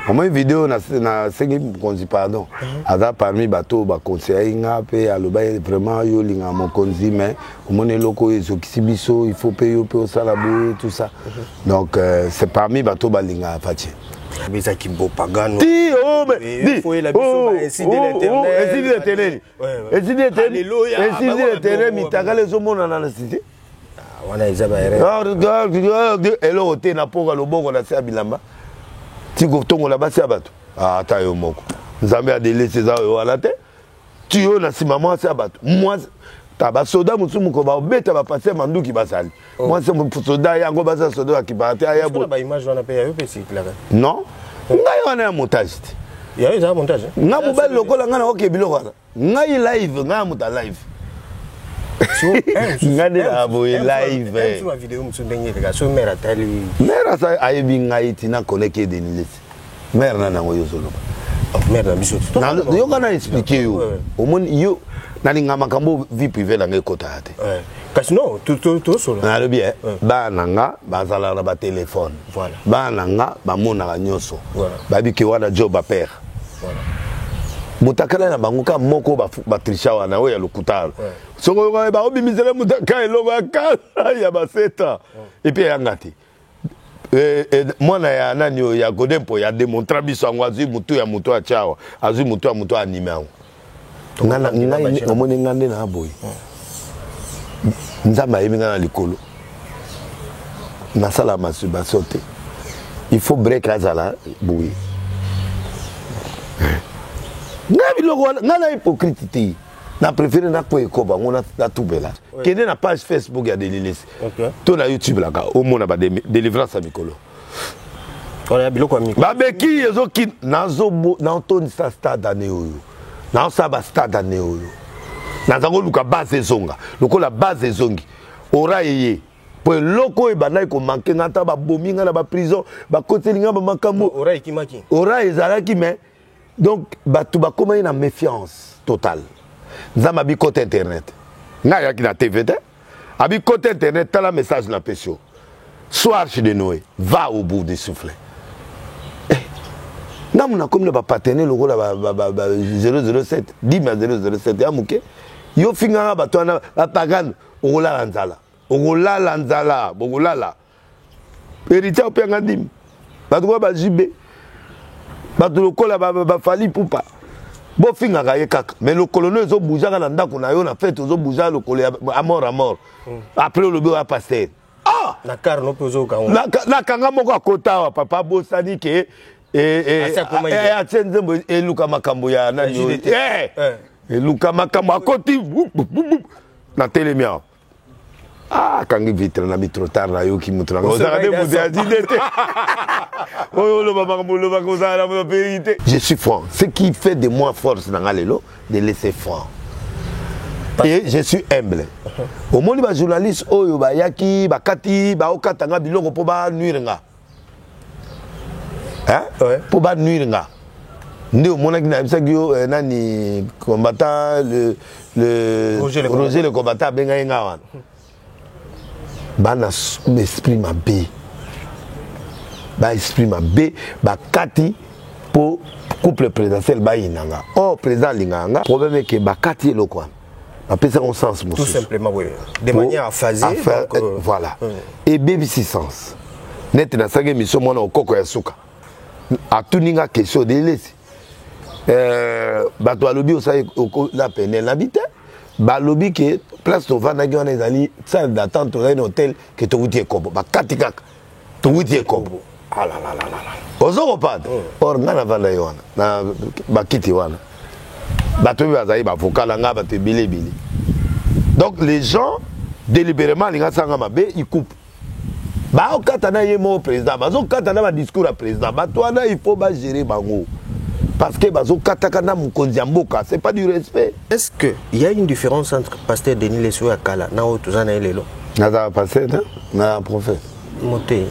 Au moins vidéo na sengi konzi pardon. Ada parmi bateau ba conseiller nga pe aloba vraiment yo linga mon konzi mais au moins loko ezokisi biso il faut payer au salabu tout ça. Donc c'est parmi bateau ba linga fachi. Bisa kimbo pagano. Ti oh mais il faut la biso ainsi de l'éternel. Ainsi de l'éternel mitagale zo mona na cité. Wana ezaba ere. Regarde elo te na poka loboko na sia bilamba. Tiko tongo la basi abato. Ah ta yo moko. Nzambe a délaissé ça yo ala te. Tu yo na sima moi c'est abato. Moi ta ba soda musu muko ba obeta ba passer manduki basali. Moi c'est mon soda yango basa soda ki ba te aya bo. Ba image wana pe yo pe si clair. Non. Ngai wana montage. Ya yo za montage. Nga mobile lokola nga na oke biloko wana. Ngai live nga muta live. Ngade la boy live. Sur ma vidéo musu ndenge ka so mera tali. Mera sa ayebi ngai tina connecter Denis. Mera na nango yo solo. Mera na biso. Na yo kana expliquer yo. Au moins yo na linga makambo vie privée la ngai kota ate. Kasi non tout solo. Na le bien. Ba nanga bazala na ba téléphone. Voilà. Ba nanga ba mona ka nyoso. Voilà. Ba bi ke wana job ba père. Voilà. Mutakala na banguka moko ba trisha wana we ya lokutalo. Songo ba obimisele mutaka eloko akala ya ba seta. Et puis yangati. Mwana ya nani ya Godempo ya démontra biso angwazi mutu ya mutu a chawa. Azu mutu ya mutu anime ango. Ngana ngai omoni ngande na boy. Nzamba yebi ngana likolo. Na sala masturbation te. Il faut break azala boy. Ngana hypocrite na préféré na ko ekoba ngona na tubela kende na page Facebook ya Delilis to na YouTube la ka o mona ba délivrance à mikolo ona biloko ya mikolo ba beki ezoki nazo na Anthony sa stade ane oyo na sa ba stade ane oyo na zango luka base zonga lokola base zongi ora yeye po loko e banai ko manke ngata ba bominga na ba prison ba kotelinga ba makambo ora ikimaki ora ezalaki mais donc batu ba koma na méfiance totale. Nzama bi côté internet. Nga yaki na TV te. Abi côté internet tala message na pesio. Soir chez de Noé, va au bout du souffle. Nga muna comme le ba partenaire le rôle ba 007, 10 007 ya muke. Yo finga ba to na pagan ola lanzala. Ola lanzala, bogolala. Héritier o penga dim. Ba to ba jibe. Bato lokola ba fali pupa bo finga ka ye kaka mais le colonel zo bouger na ndako na yo na fête zo bouger le colonel à mort après le bureau à pasteur na car no pozo ka na kanga moko akota wa papa bosani ke a tsenze e luka makambo ya na yo e luka makambo akoti na telemia kangi vitre na mitro tard na yo ki mutra ko za de mudazidete je suis franc. Ce qui fait de moi force dans l'elo, de laisser franc. Et je suis humble. Au monde des journalistes, oyo ba yaki, ba kati, ba okatanga biloko po ba nuire nga. Hein? Po ba nuire nga. Ndi au monde qui na bisagio nani combattant Roger le combattant benga nga wan. Bana m'exprime ma bé. Ba exprime B ba kati pour couple présidentiel ba inanga oh président linganga problème est que ba kati le quoi ba pesa un sens tout simplement oui de manière à phaser voilà et baby sens net na sage mission mona okoko ya suka a tuninga question de lesi ba to alobi o sa la peine l'habiter ba lobi que place to vana gona ezali salle d'attente dans un hôtel que to wuti ekobo ba kati kaka to wuti ekobo. Ah là là là là. Ozo pas. Or ngana vanda yona na bakiti wana. Bato bazayi ba vocal nga ba te bilibili. Donc les gens délibérément linga sanga mabe ils coupent. Ba okatana yemo président, bazo katana ba discours à président. Bato wana il faut ba gérer bango. Parce que bazo katakana mukonzi mboka, c'est pas du respect. Est-ce que il y a une différence entre pasteur Denis Lesio Akala na otuzana elelo? Na pasteur na prophète. Monté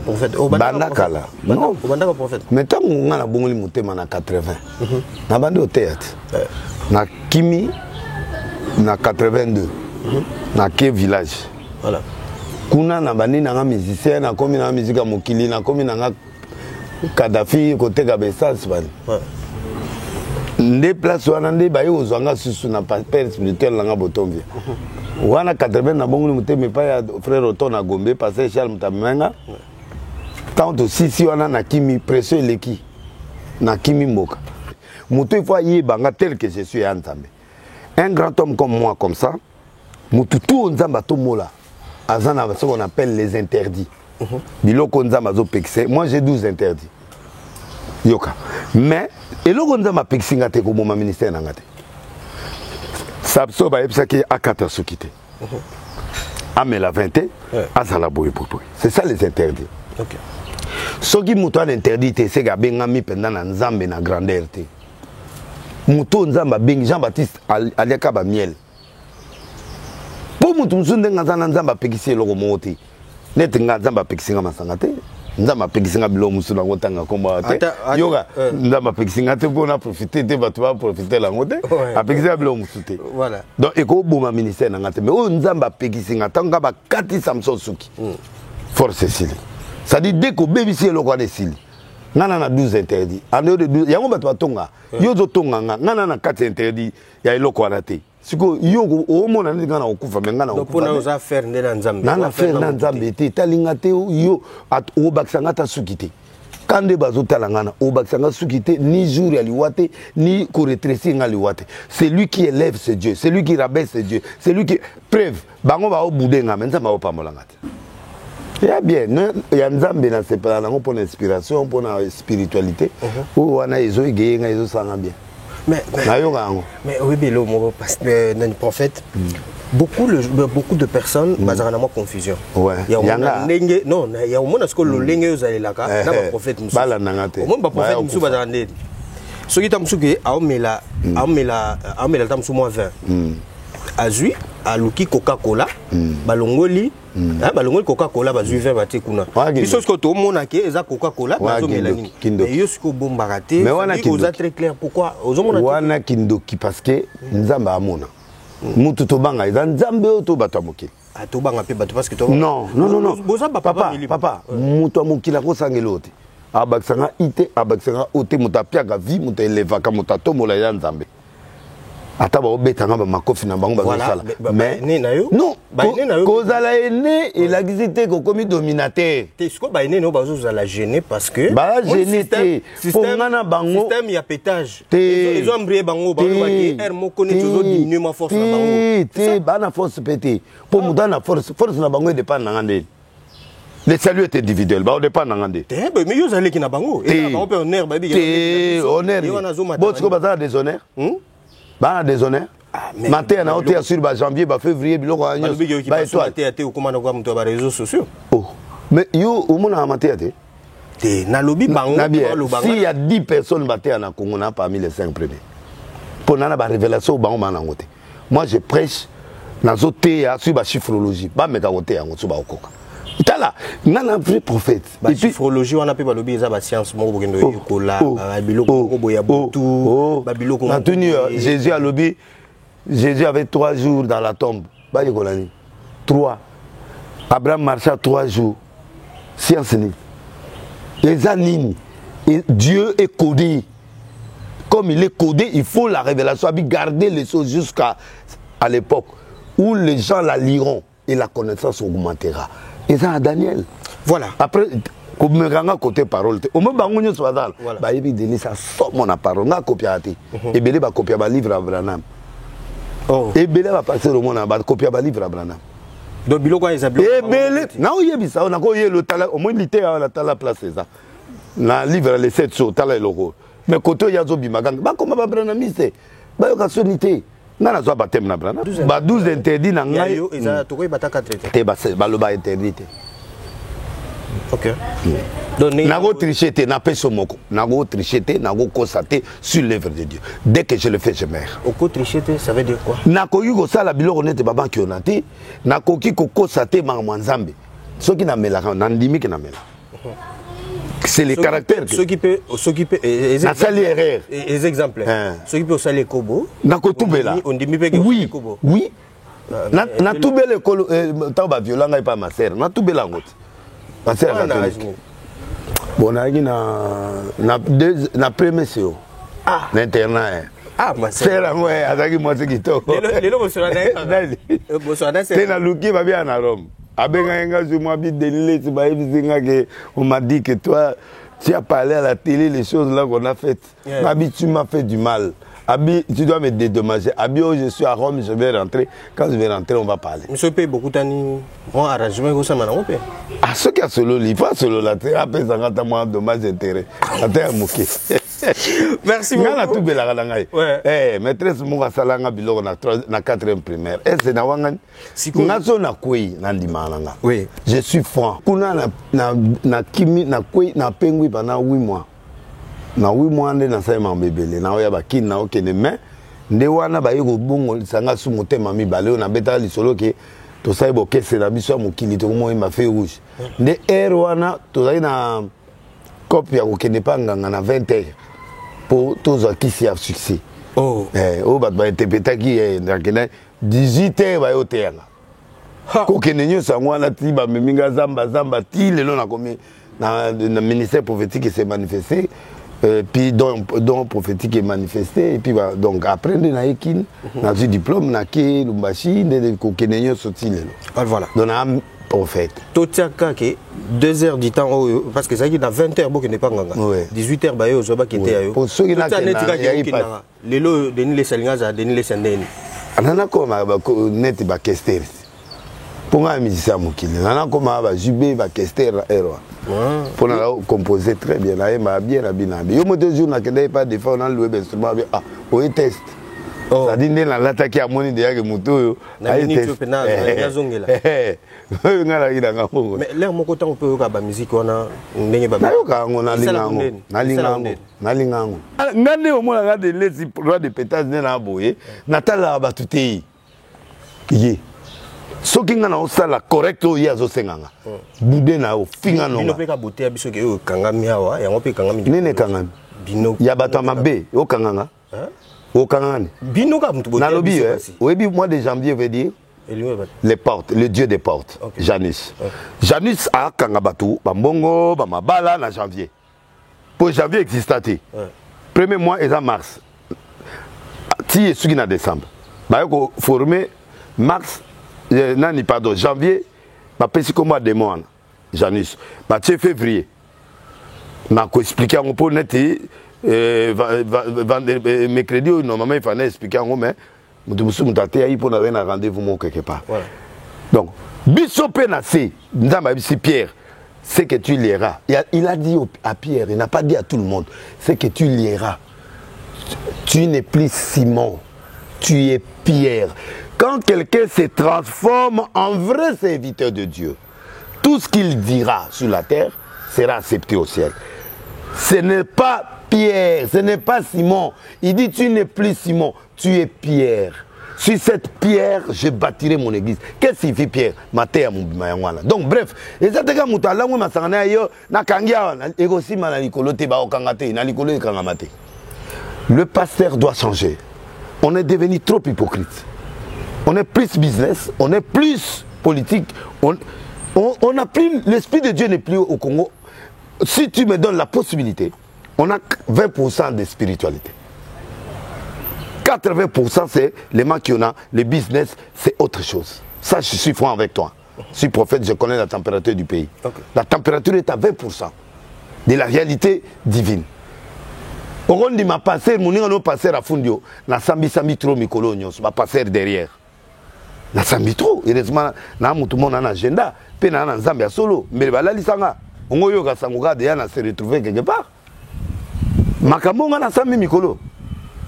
prophète Bandakala non Bandaka prophète mais tant on a bongoli motema na 80 na bande au théâtre na Kimi na 82 na ke village voilà kuna na bandi na musicien na komi na musique mokili na komi na Kadhafi côté Kabessas bani nde place wana nde baye ozwanga susu na père spirituel nanga botombi wana 80 na bongo muteme pa ya frère Otto na Gombe passer Charles Mutamenga tant aussi si wana na kimi pression leki na kimi moka muto il faut yebanga tel que je suis Nzambe un grand homme comme moi comme ça mutu tout Nzamba to mola azana ce qu'on appelle les interdits biloko Nzamba zo pexé moi j'ai 12 interdits yoka mais eloko Nzamba pexinga te ko moma ministère nanga te sabso ba epsaki akata sukite amela 20 azala boy boy c'est ça les interdits. OK. Soki muto an interdit te c'est gabenga mi pendant na Nzambe na grandeur te muto Nzamba bengi Jean-Baptiste aliaka ba miel po mutu musunde ngazana Nzamba pekisi eloko moti net nga Nzamba pekisinga masanga te Nzamba pekisinga bilo musuna ngotanga komba te yoga Nzamba pekisinga te pour na profiter te batu ba profiter la ngote apekisinga bilo musute voilà donc eko boma ministère na ngate mais o Nzamba pekisinga tanga ba kati Samson Suki force sili ça dit dès que bébé si eloko de sili ngana na 12 interdits en dehors de 12 yango batu batonga yo zo tonga ngana na 4 interdits ya eloko wana te siko yo o mona ndi ngana okufa mengana okufa donc pour na faire ndena Nzambe na faire na Nzambe te talinga te yo o baksanga ta sukite kande bazo talangana o baksanga sukite ni jour ya liwate ni ko retresser nga liwate c'est lui qui élève ce Dieu c'est lui qui rabaisse ce Dieu c'est lui qui preuve bango ba o budenga menza ba o pamolanga te. Ya bien, il y a Nzambe na separa nango pour l'inspiration, pour la spiritualité. Ou wana ezo igeye ezo sanga bien. Mais oui, mais le prophète beaucoup de personnes bazana moi confusion. Ouais. Il y a non, il y a au moins ce que le lenge ozalelaka na ba prophète musu. Bala nangate. Au moins ba prophète musu bazana ndedi. Soki tamsuke aomela tamsu moi 20. Azui aluki Coca-Cola balongoli balongoli Coca-Cola bazui 20 bate kuna biso ce que to mona ke eza Coca-Cola bazo melani mais yo ce que bomba raté mais oza très clair pourquoi ozomona wana kindoki parce que Nzamba amona mutu to banga eza Nzambe to bato moki to banga pe bato parce que to non papa mutu amokila ko sangelote abaksanga ite abaksanga ote mutapiaka vie muta elevaka mutato mola ya Nzambe ataba obetanga ba makofi na bango bazosala mais non kozala ene elakisite ko komi dominateur te siko ba ene no bazosala gêner parce que ba gêner te ponga na bango système ya pétage ils ont embrayé bango ba air moko ne toujours diminuer ma force na bango te ba na force pété pour muda na force na bango dépend na ngande le salut est individuel ba dépend na ngande te mais yo zaleki na bango et na bango pe honneur ba bi te honneur bo siko bazala déshonneur ba na déshonneur matin na hôtel sur ba janvier ba février biloko agnos ba étoile te okoma na kwa mto ba réseaux sociaux oh mais yo omona matin te na lobi bango s'il y a 10 personnes baté na Congo na parmi les 5 premiers pour na ba révélation bango na ngote moi je prêche na zoté sur ba chiffrologie ba meka ngote yango so ba okoka tala nana vrai prophète et puis chiffrologie on appelle ba lobi za ba science moko bokendo yokola ba biloko ko boya butu ba biloko na tenu Jésus a lobi Jésus avait 3 jours dans la tombe ba yokolani 3 Abraham marcha 3 jours science ni les anines et Dieu est codé comme il est codé il faut la révélation abi garder les choses jusqu'à l'époque où les gens la liront et la connaissance augmentera. Et ça à Daniel. Voilà. Après, comme me ranga côté parole, au moins bangonyo soadal, bah il dit ça sort mon parole, nga copiate. Et belé ba copier ba livre Abraham. Oh. Et belé va passer au monde ba copier ba livre Abraham. Donc biloko ya zablo. Et belé, na oyebi ça, on a ko yelo tala, au moins lité à la tala place ça. Na livre les 7 sur tala eloko. Mais côté ya zo bimaganga, ba comment ba Abraham mise. Ba yo ka sonité. Nana zo batem na Abraham. Ba 12 interdits na ngai. Yo eza to ko bataka traité. Te ba lo ba interdit. OK. Nago tricheté, na peso moko. Nago tricheté, nago constaté sur l'œuvre de Dieu. Dès que je le fais, je meurs. Oko tricheté, ça veut dire quoi? Nako yugo sala biloko nete baba ki onati, nako ki ko constaté ma Nzambe. Soki na melaka, na ndimi ki na mela. C'est les caractères. Ceux qui peut na sali erreur. Les exemples. Ceux qui peut sali kobo. Nako tubela. On dit pe oui, kobo. Oui. Na tubela ko ta ba violanga pa ma sœur. Na tubela ngoti. Ma sœur Bon, na premier CEO. Ah. L'internat. Ah, moi c'est là moi azaki moi c'est qui to. Les lots sur la c'est na luki va bien à Rome. Abenga nga je moi bi délilé tu ba bizinga que on m'a dit que toi tu as parlé à la télé les choses là qu'on a faites. Abi tu m'as fait du mal. Abi tu dois me dédommager. Abi oh, je suis à Rome, je vais rentrer. Quand je vais rentrer, on va parler. Monsieur paye beaucoup d'années. Bon arrangement comme ça maintenant paye. Ah ce qui a solo il faut solo la terre après ça quand moi dommage intérêt. La terre moqué. Merci beaucoup. Ngala tout bela la ngai. Eh maîtresse mo salanga biloko na 4e primaire. Et c'est na wanga ngaso na kwei na ndimana nga. Oui. Je suis franc. Kuna na kimi na kwei na pengwi pendant 8 mois. Na 8 mois nde na sa mambebele na oya bakini na okene mais nde wana ba yiko bongo sanga su motema mibale na beta lisolo ke to sai bokese na biso mokili to mo ma feu rouge. Nde er wana to zai na copie ya kokene pa nganga na 20h. Pour tous qui s'y a succès. Oh. Oh, bah, interpréter qui est dans 18h, bah, au terrain. Quand on est sur moi, là, tu vas me minga zamba, ti, le long, le ministère prophétique s'est manifesté, puis don prophétique est manifesté, et puis donc après, on a eu un diplôme, on a eu Lumbashi, on a eu sorti le long. Voilà. Donc, en fait. Tout ça, 2 heures du temps, parce que ça y est, dans 20 heures, il n'est pas nganga. 18 heures, il y a qui était. Pour ceux qui n'ont pas les lots, les salingas, les sandènes. Anana koma net ba kester. Pour un musicien mokili. Anana koma ba jubé ba kester erwa. Pour na composer très bien, là ma bien binabi. Yo mo 2 jours na kende pas de fois on a loué instrument ah, on test. Ça dit na l'attaque à moni de ya ke muto. Na ni tu pena ya zongela. Mais là mon côté on peut ba musique on a ndenge ba. Na yo ka ngona na lingango. Ngande o mo la de lesi roi de pétage na boye. Natala ba tuté. Yé. Soki nga na osala correct o ya zo senganga. Bude na o finga no. Bino pe ka boté biso ke o kangami awa ya ngope kangami. Nene kangami. Bino. Ya bato mabe o kanganga. Au Kangan. Nalobi, oui, mois de janvier veut dire les portes, le dieu des portes, okay. Janus. Janus a Kangabatu, Bambongo, Bamabala, en janvier. Pour janvier existati. Premier mois est en mars. Si est celui en décembre. Bah, il faut former mars, non, pardon, janvier, ma petit comme de mois, Janus. Bah, c'est février. Ma ko expliquer on peut net mercredi normalement il fallait expliquer en mais mutumusu mutate ya ipo na un rendez-vous mon quelque part. Donc biso penacé ndamba bisi Pierre c'est que tu liras. Il a dit à Pierre, il n'a pas dit à tout le monde, c'est que tu liras. Tu n'es plus Simon, tu es Pierre. Quand quelqu'un se transforme en vrai serviteur de Dieu, tout ce qu'il dira sur la terre sera accepté au ciel. Ce n'est pas Pierre, ce n'est pas Simon. Il dit tu n'es plus Simon, tu es Pierre. Sur cette pierre, je bâtirai mon église. Qu'est-ce qu'il fait Pierre? Donc bref, le pasteur doit changer. On est devenu trop hypocrite. On est plus business, on est plus politique. On a plus, l'esprit de Dieu n'est plus au Congo. Si tu me donnes la possibilité, on a 20% de spiritualité. 80% c'est les mains qu'on a, les business, c'est autre chose. Ça, je suis franc avec toi. Je suis prophète, je connais la température du pays. Okay. La température est à 20% de la réalité divine. Au dit ma passer, mon nom passer à Fundio, la sambi trop micolonios, ma passer derrière. La sambi trop, heureusement, tout le monde a un agenda, puis on a un Zambia solo, mais la lisanga. On a se retrouver quelque part.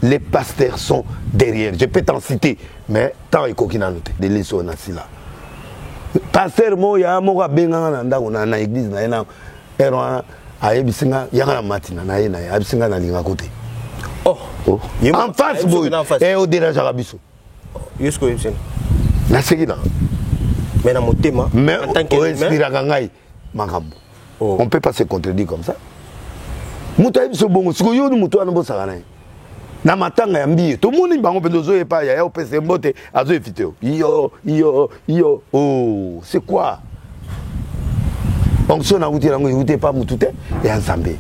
Les pasteurs sont derrière. Je peux t'en citer, mais tant qu'il y a des leçons là. Pasteur, moi, il y a un benga na église na matina na côté. Oh, en face boy. Et au dérange rabiso. Yusko yesen. Na segina. Mais na motema, en tant que makambo. On ne peut pas se contredire comme ça. Mouta biso bongo siko yo ni mutu anabo sakana. Na matanga ya mbiye. To moni bango pendozo epa ya opese mbote azo efiteo. Yo. Oh, c'est quoi? Onction a outé lango outé pas moutouté et ensemble.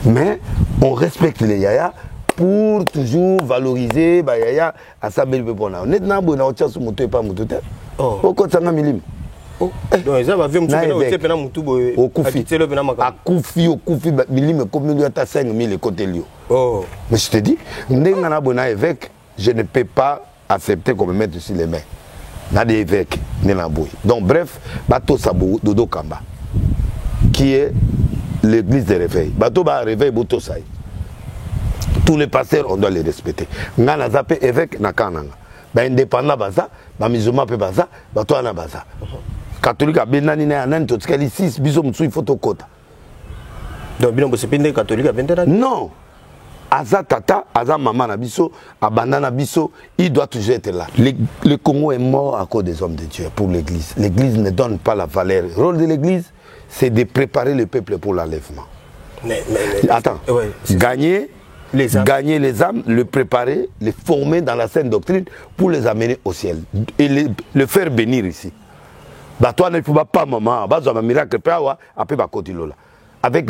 Mais on respecte les yaya pour toujours valoriser ba yaya asabeli pe bona. Net na bona otia su moto pas moutouté. Oh. Oko tsanga milim. Oh. Donc ça va faire mutu na outé pena mutu boy. Akitelo pena maka. Akufi milim comme lui ata 5000 côté lio. Oh. Mais je te dis, ndenga na bona évêque, je ne peux pas accepter qu'on me mette sur les mains. Na des évêques, donc bref, bateau sabo dodo kamba qui est l'église de réveil. Bateau ba réveil boto sai. Tous les pasteurs on doit les respecter. Ngana zape évêque na kananga. Ba indépendant baza, ba musulman pe baza, bato ana baza. Catholique a benani na nan to skali 6 biso mutsu il faut to kota. Donc bino c'est pas catholique a 20 ans. Non. Aza tata, aza maman na biso, abandana biso, il doit toujours être là. Le Congo est mort à cause des hommes de Dieu pour l'église. L'église ne donne pas la valeur. Le rôle de l'église, c'est de préparer le peuple pour l'enlèvement. Attends, ouais, gagner les âmes, le préparer, les former dans la sainte doctrine pour les amener au ciel et le faire bénir ici. Bah toi ne peux pas maman, bah un miracle après bah côté là. Avec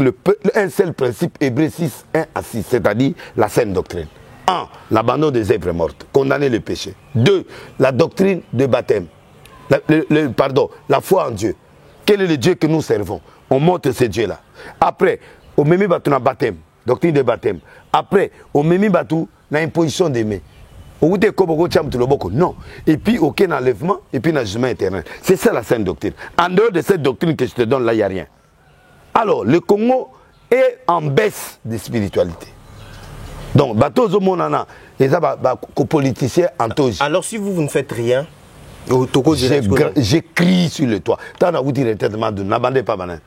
un seul principe, Hébreux 6, 1 à 6, c'est-à-dire la sainte doctrine. 1. L'abandon des œuvres mortes, condamner le péché. 2. La doctrine de baptême. La foi en Dieu. Quel est le Dieu que nous servons? On montre ce Dieu-là. Après, on met batou na baptême, doctrine de baptême. Après, on met batou na imposition des mains. Non. Et puis, aucun enlèvement, et puis, un jugement éternel. C'est ça la sainte doctrine. En dehors de cette doctrine que je te donne, là, il n'y a rien. Alors, le Congo est en baisse de spiritualité. Donc, bateau monana, les politiciens entourent. Alors, si vous ne faites rien, j'écris sur le toit. T'as un outil de traitement de n'abandonnez pas manin.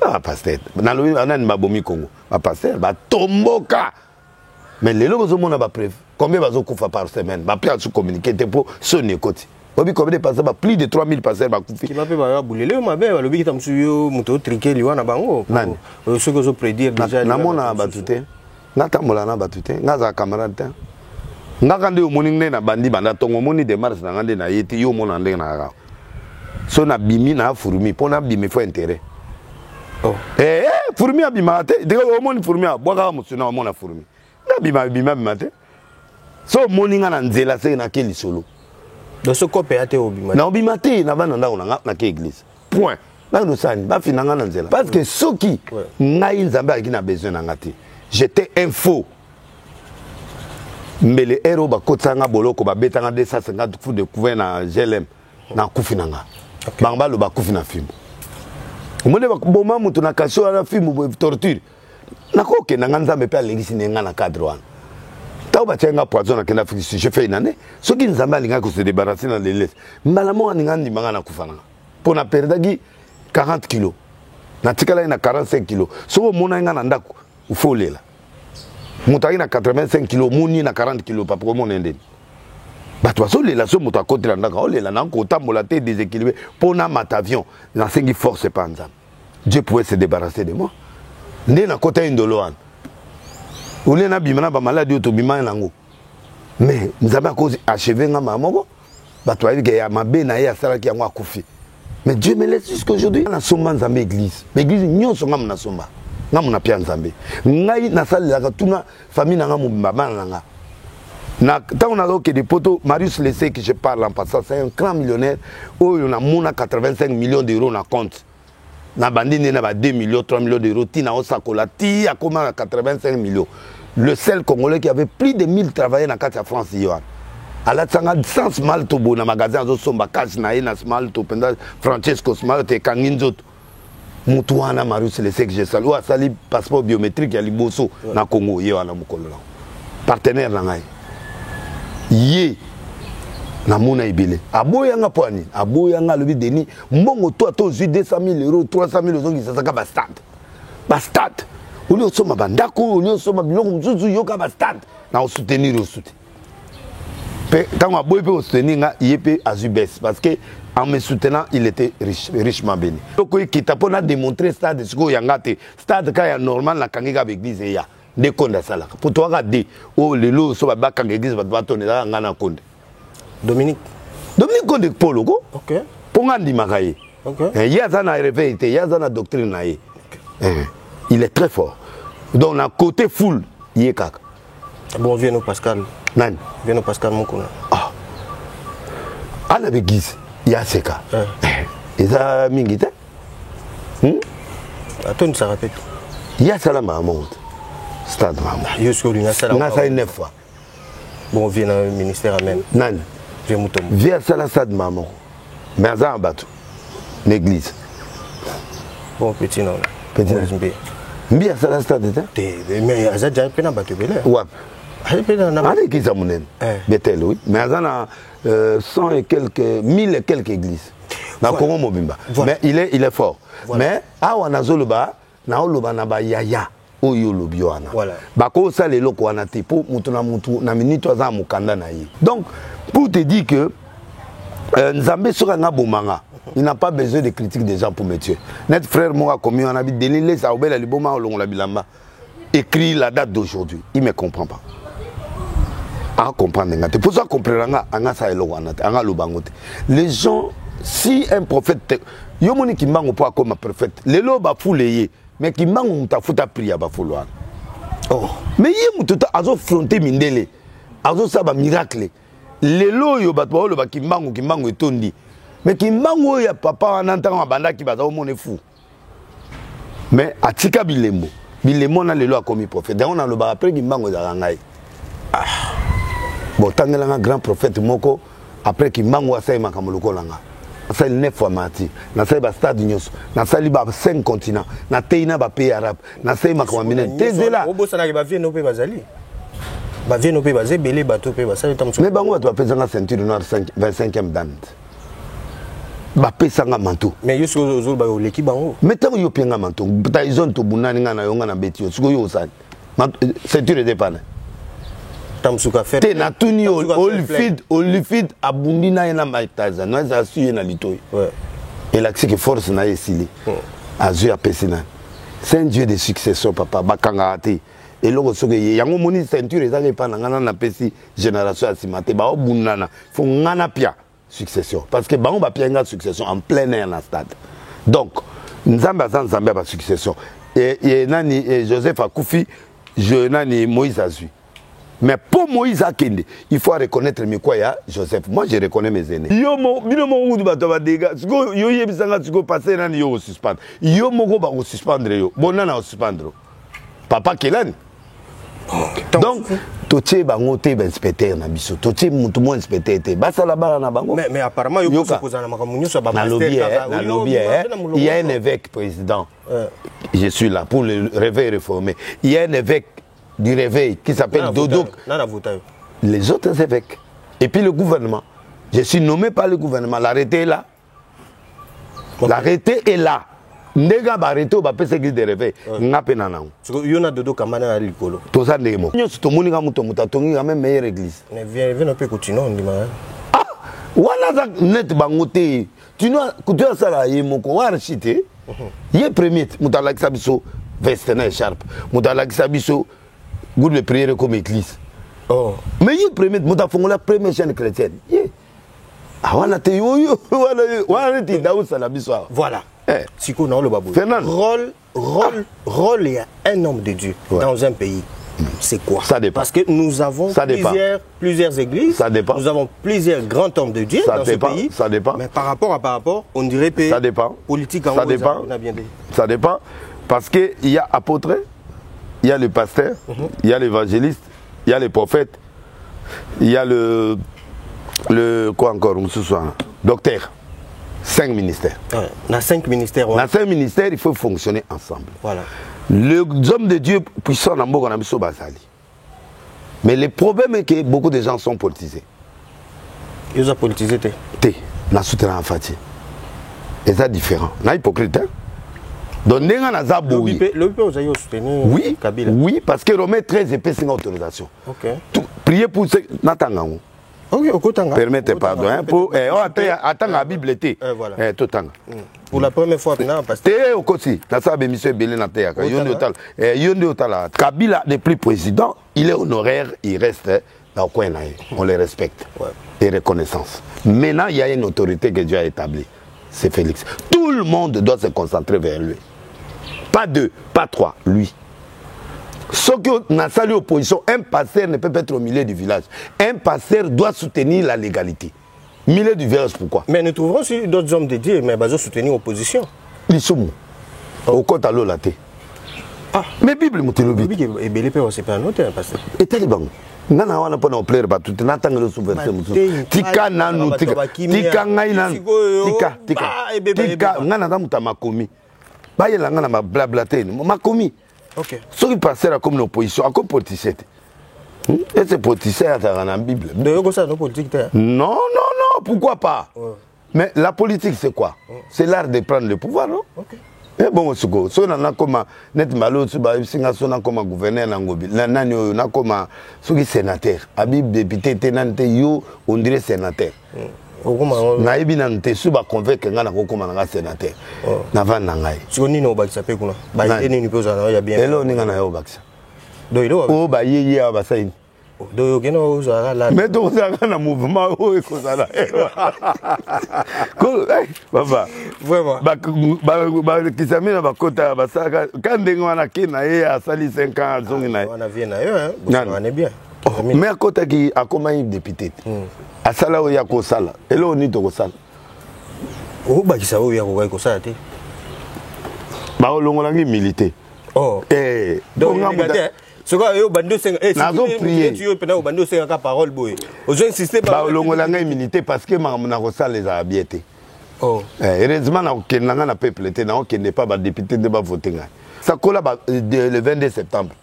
Pas pasteur. Dans le on a une babomi Congo. Pas pasteur, ba tomboka. Mais les logos au monde a preuve. Combien de gens par semaine? Ba plus à communiquer pour sonner côté. Combien de passeurs, plus de 3000 passeurs. Qui m'a fait bouler le mabe, le bic tam suyo, muto triqué, lui, na bango. Ce que je prédire déjà. Na mona batute. Na tamola na batute. Na za camarade. Na kande o morning na bandi banda tongo moni de mars na ngande na yeti yo mona ndenge na ga. So na bimi na furumi, pona bimi fo intérêt. Oh. Furumi abima te. De o moni furumi a boka musuna o mona furumi. Na bima te. So morning na nzela se na keli solo. Donc ce copé a été obimate. Na obimate na bana na ke église. Point. Na no sani ba finanga na nzela. Parce que soki ngai nzamba qui na besoin na ngati. J'étais un faux. Mais les héros ba kotsanga boloko ba betanga 250 fou de couvert na GLM na kufinanga. Bangba lo ba kufina film. Omone ba boma mutu na kasho na film bo torture. Na ko ke na nzambe pe alengisi nenga na cadre wana. J'ai fait une année. Ce qui nous a mal se débarrasser dans les laisses. Malamo a n'ingandi mangana kufana. Pour na perdagi 40 kilos. Na tikala na 45 kilos. So mona ngana ndako ufole la. Mutaki na 85 kilos, muni na 40 kilos pa pour mon ndeni. Ba toi so lela so muta kotra ndaka o lela na ko tambola te déséquilibré pour na matavion. Na sengi force pas nzam. Dieu pouvait se débarrasser de moi. Né na kota indoloan. On est bimana ba maladie autobima nango. Mais nous avons cause achevé nga mamoko. Ba toi il y a mabe na ya sala ki yango akufi. Mais Dieu me laisse jusqu'aujourd'hui na somba nzambe église. L'église nyonso nga na somba. Nga muna pia nzambe. Ngai na sala ka tuna famille na nga mubimba bana nga. Na tant on a que des poteaux Marius Lessé que je parle en passant, c'est un grand millionnaire où on a mona 85 millions d'euros na compte. Na bandine na 2 millions 3 millions d'euros tina osakola ti a comment 85 millions. Le seul Congolais qui avait plus de 1000 travailleurs dans la France hier. À la tsanga sans malto bo na magasin zo somba cash na ina malto penda Francesco Smalto Kanginzo Mutuana Marius Lessé que je salue a sali passeport biométrique ya liboso na Congo hier na mukolo. Partenaire na ngai. Yé na mona ibile aboyanga poani aboyanga lobi deni mbongo to 200 000 euros 300 000 euros qui saka ba stade uli osoma bandako uli osoma biloko mzuzu yoka ba stade na soutenir au soutien pe tango aboy pe soutenir nga yepé azubes parce que en me soutenant il était richement béni donc qui t'a pona démontrer stade siko yanga te stade ka ya normal na kangika avec église ya de konda sala pour toi regarder oh lelo so ba kanga église ba tonela nga na konde Dominique Konde Polo ko. OK. Ponga ndi makaye. Il y a ça réveil, il y a ça la doctrine. Il est très fort. Donc, on côté full, il est caca. Bon, viens au Pascal. Non. Viens au Pascal Mokuna. Ah. À la bêtise, il y a ce cas. Et ça, Mingita. Attends, ça répète. Il y a ça là, maman. Stade, maman. Il y a ça là. On a ça 9 fois. Bon, viens au ministère, amen. Non. Viens au Mouton. Viens ça là, stade, maman. Mais ça, en bateau. L'église. Bon, petit non. Petit non. Bien ça là, stade, mais ça déjà plein de bateaux. Ouais. Allez, qui ça mounen. Betel, oui. Mais ça a 100 et quelques, 1000 et quelques églises. Dans Congo Mobimba. Mais il est fort. Mais, on a zoloba, na oloba na ba yaya. Oyo lobioana. Voilà. Bako ça les loko wana te po mutu na minute za mukanda na ye. Donc pour te dire que Nzambe sera na bomanga. Il n'a pas besoin de critiques des gens pour me tuer. Notre frère moi commis on a dit délilé ça obela liboma olongo la bilamba. Écrit la date d'aujourd'hui. Il me comprend pas. À comprendre ngate. Pour ça comprendre anga ça eloko wana te anga lobangote. Les gens si un prophète yo moni kimbango po comme prophète. Lelo ba fouleye. Mais qui m'a futa priya ba follower. Oh. Mais yé mututa azo fronter mindele. Azo saba miracle. Lelo yo batwa lo ba kimbango etondi. Mais kimbango ya papa anantanga banda ki baza omone fou. Mais atika bilembo. Bilembo na lelo a commis prophète. Donc on a le ba après kimbango za ngai. Ah. Bon tangela nga grand prophète moko après kimbango asa makamoloko langa. Ça il 9 fois mati na ça ba stade nyos na ça liba 5 continents na teina ba pays arabe na ça makamamine tezela obo sana ke ba vie no pe bazali ba vie no pe bazé belé bateau pe ba ça tamso mais bango to pesa na ceinture noire 25e dan ba pesa nga manteau mais yo so zo ba l'équipe bango mais tant yo penga manteau ta zone to bunani nga na yo nga na betio siko yo osani ceinture de pana tamsuka fait te na tuni olifid abundi na ena maitaza na za suye na litoi et l'accès que force na esili azu ya pesina c'est un dieu de succession papa bakanga ate et loko soke yango moni ceinture ezaka pa na ngana na pesi génération asimate ba obunana fo ngana pia succession parce que ba on ba pia nga succession en plein air na stade donc nzamba ba succession et nani Joseph Akoufi je nani Moïse Azui. Mais pour Moïse Akende, il faut reconnaître mes quoi ya Joseph. Moi je reconnais mes aînés. Yo mo bino mo ngudu bato ba dega. Siko yo yebisanga siko passer na yo suspendre. Yo mo go ba ko suspendre yo. Bona na suspendre. Papa Kelani. Donc totie bango te ba inspecteur na biso. Totie mutu mo inspecteur te. Ba sala bala na bango. Mais apparemment yo ko poser na makambo nyoso ba il y a un évêque président. Je suis là pour le réveil réformé. Il y a un évêque du réveil qui s'appelle Dodo. Les autres évêques. Et puis le gouvernement. Je suis nommé par le gouvernement. L'arrêté est là. L'arrêté est là. Ndega barreto ba pesa église de réveil. Ngape na nango. Yona Dodo kamana likolo. Toza ndemo. Nyoso to moninga muto mutatongi ga même meilleure église. Mais viens un peu continuer ndima. Ah! Wana za net bangote. Tu vois kutua sala yemoko wa archite. Ye premier mutala kisabiso vestena sharp. Mutala kisabiso good le prière comme église. Oh. Mais il premier muta fongola première chaîne chrétienne. Ah wana te yo wana te daou sala biso. Voilà. Siko na le babou. Rôle il y a un homme de Dieu dans un pays. C'est quoi? Ça dépend. Parce que nous avons plusieurs églises. Ça dépend. Nous avons plusieurs grands hommes de Dieu dans ce pays. Ça dépend. Mais par rapport, on dirait que ça dépend. Politique ça dépend. On a bien dit. Ça dépend. Parce qu'il y a apôtre, il y a le pasteur, il y a l'évangéliste, il y a le prophète, il y a le quoi encore, docteur. 5 ministères. Dans 5 ministères. Dans 5 ministères, il faut fonctionner ensemble. Voilà. Les hommes de Dieu puissants dans beaucoup de Basali. Mais le problème est que beaucoup de gens sont politisés. Ils ont politisé. Na soutenu en fait. Et ça différent. Na hypocrite. Donc oui, Kabila. Oui, parce que Romain 13 épais c'est une autorisation. OK. Priez pour ce Natangango. OK, permettez pardon pour attends la Bible voilà. Tout temps. Pour la première fois maintenant parce que au côté na ça be monsieur Belé na terre yonde otala Kabila n'est plus président, il est honoraire, il reste dans le coin là, on le respecte. Et reconnaissance. Maintenant, il y a une autorité que Dieu a établie. c'est Félix. Tout le monde doit se concentrer vers lui. Pas deux, pas trois, lui. Ce que n'a salué l'opposition, un pasteur ne peut pas être au milieu du village. Un pasteur doit soutenir la légalité. Milieu du village, pourquoi? Mais nous trouverons aussi d'autres hommes de Dieu, mais ils soutenir l'opposition. Ils sont au côté à l'eau la thé. Ah, mais Bible, mon télévision. Et bien, les pères, c'est pas un autre pasteur. Et tel bon. Nana wana pona o plaire ba tout n'attend le souveraineté musu tika nanu tika ngai nanu tika ngana na muta makomi ba yela ngana ma blabla te makomi OK ce qui passe là comme l'opposition encore politicien et c'est politicien dans la Bible de ça non politique non pourquoi pas mais la politique c'est quoi c'est l'art de prendre le pouvoir non OK. Eh bon, si on a comme net malo, si on a comme gouverneur Nangobi, on a comme sénateur, Habib député, tenante yo, on dirait sénateur. Naïbi nante suba convaincre ngana kokoma nga sénateur. Nava nangai. Si on n'y a pas de sapé kuna, bah il n'y a pas de bien. Hello ni ngana yo baksa. Do ilo. Oh bah yé abasaini. Do yo geno uzara la. Mais donc ça ngana mouvement o ekozala. Cool, baba. Vraiment. Ba kisamina ba kota ba saka quand ndenge wana kina ye asali 5 ans azongi na. On a bien na yo hein. On est bien. Mais à côté qui a comme un député. À sala o ya ko sala. Elo ni to ko sala. O ba kisa o ya ko sala te. Ba o longola ngi milité. Oh. Donc ce que yo bando senga tu yo pena o bando senga ka parole boy. Ozo insister ba longola ngi milité parce que na ko sala les habiété. Oh. Heureusement na kenanga na peuple te na ko ne pas ba député de ba voter nga. Ça kola ba le 22 septembre.